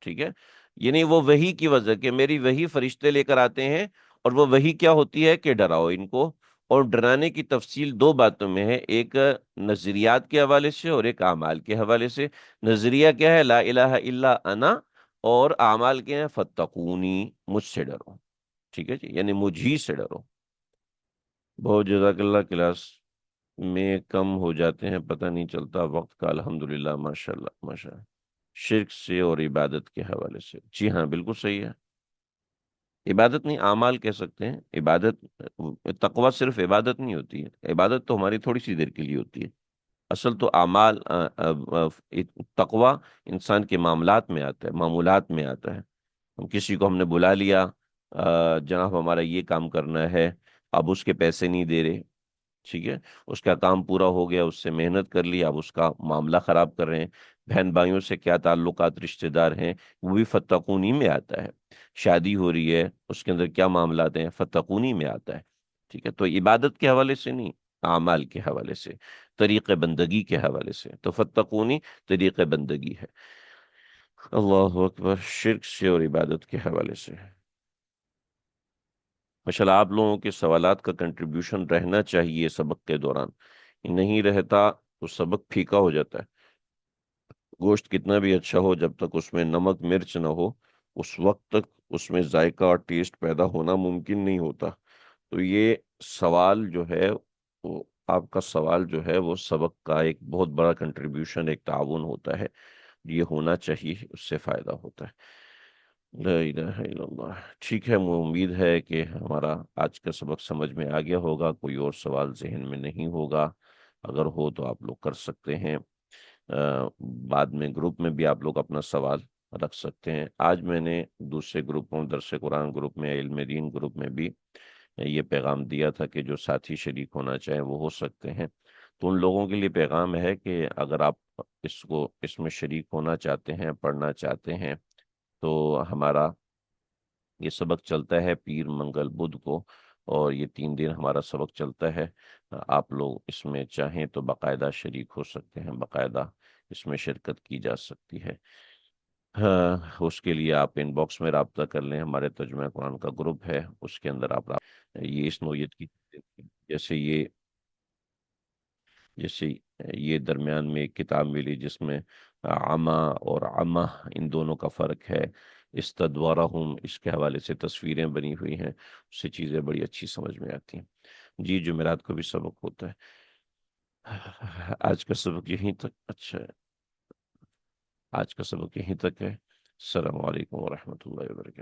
Speaker 1: ٹھیک ہے۔ یعنی وہ وحی کی وجہ کہ میری وحی فرشتے لے کر آتے ہیں، اور وہ وحی کیا ہوتی ہے کہ ڈراؤ ان کو۔ اور ڈرانے کی تفصیل دو باتوں میں ہے، ایک نظریات کے حوالے سے اور ایک اعمال کے حوالے سے۔ نظریہ کیا ہے؟ لا الہ الا انا، اور اعمال کیا ہے؟ فتقونی، مجھ سے ڈرو، ٹھیک ہے جی، یعنی مجھ ہی سے ڈرو۔ بہت جزاک اللہ، کلاس میں کم ہو جاتے ہیں، پتہ نہیں چلتا وقت کا، الحمدللہ، ماشاء اللہ ماشاء اللہ۔ شرک سے اور عبادت کے حوالے سے، جی ہاں بالکل صحیح ہے۔ عبادت نہیں، اعمال کہہ سکتے ہیں۔ عبادت، تقوی صرف عبادت نہیں ہوتی ہے، عبادت تو ہماری تھوڑی سی دیر کے لیے ہوتی ہے، اصل تو اعمال، تقوی انسان کے معاملات میں آتا ہے، معمولات میں آتا ہے۔ کسی کو ہم نے بلا لیا، جناب ہمارا یہ کام کرنا ہے، اب اس کے پیسے نہیں دے رہے، ٹھیک ہے، اس کا کام پورا ہو گیا، اس سے محنت کر لی، اب اس کا معاملہ خراب کر رہے ہیں۔ بہن بھائیوں سے کیا تعلقات، رشتہ دار ہیں، وہ بھی فتقونی میں آتا ہے۔ شادی ہو رہی ہے، اس کے اندر کیا معاملات ہیں، فتقونی میں آتا ہے، ٹھیک ہے۔ تو عبادت کے حوالے سے نہیں، اعمال کے حوالے سے، طریق بندگی کے حوالے سے، تو فتقونی طریق بندگی ہے۔ اللہ اکبر، شرک سے اور عبادت کے حوالے سے ماشاء اللہ آپ لوگوں کے سوالات کا کنٹریبیوشن رہنا چاہیے سبق کے دوران، نہیں رہتا تو سبق پھیکا ہو جاتا ہے۔ گوشت کتنا بھی اچھا ہو، جب تک اس میں نمک مرچ نہ ہو، اس وقت تک اس میں ذائقہ اور ٹیسٹ پیدا ہونا ممکن نہیں ہوتا۔ تو یہ سوال جو ہے، وہ آپ کا سوال جو ہے وہ سبق کا ایک بہت بڑا کنٹریبیوشن، ایک تعاون ہوتا ہے، یہ ہونا چاہیے، اس سے فائدہ ہوتا ہے۔ لا الہ الا اللہ۔ ٹھیک ہے، مجھے امید ہے کہ ہمارا آج کا سبق سمجھ میں آ گیا ہوگا، کوئی اور سوال ذہن میں نہیں ہوگا، اگر ہو تو آپ لوگ کر سکتے ہیں۔ بعد میں گروپ میں بھی آپ لوگ اپنا سوال رکھ سکتے ہیں۔ آج میں نے دوسرے گروپوں، درس قرآن گروپ میں، علم دین گروپ میں بھی یہ پیغام دیا تھا کہ جو ساتھی شریک ہونا چاہیں وہ ہو سکتے ہیں۔ تو ان لوگوں کے لیے پیغام ہے کہ اگر آپ اس میں شریک ہونا چاہتے ہیں، پڑھنا چاہتے ہیں، تو ہمارا یہ سبق چلتا ہے پیر، منگل، بدھ کو، اور یہ 3 دن ہمارا سبق چلتا ہے۔ آپ لوگ اس میں چاہیں تو باقاعدہ شریک ہو سکتے ہیں، باقاعدہ اس میں شرکت کی جا سکتی ہے۔ ہاں، اس کے لیے آپ ان باکس میں رابطہ کر لیں، ہمارے ترجمہ قرآن کا گروپ ہے، اس کے اندر آپ یہ اس نوعیت کی، جیسے یہ جیسے یہ درمیان میں ایک کتاب ملی جس میں عما اور عمہ، ان دونوں کا فرق ہے، استدوارہم، اس کے حوالے سے تصویریں بنی ہوئی ہیں، اس سے چیزیں بڑی اچھی سمجھ میں آتی ہیں۔ جی، جمعرات کو بھی سبق ہوتا ہے۔ آج کا سبق یہیں تک، اچھا ہے، آج کا سبق یہیں تک ہے۔ السلام علیکم ورحمۃ اللہ وبرکاتہ۔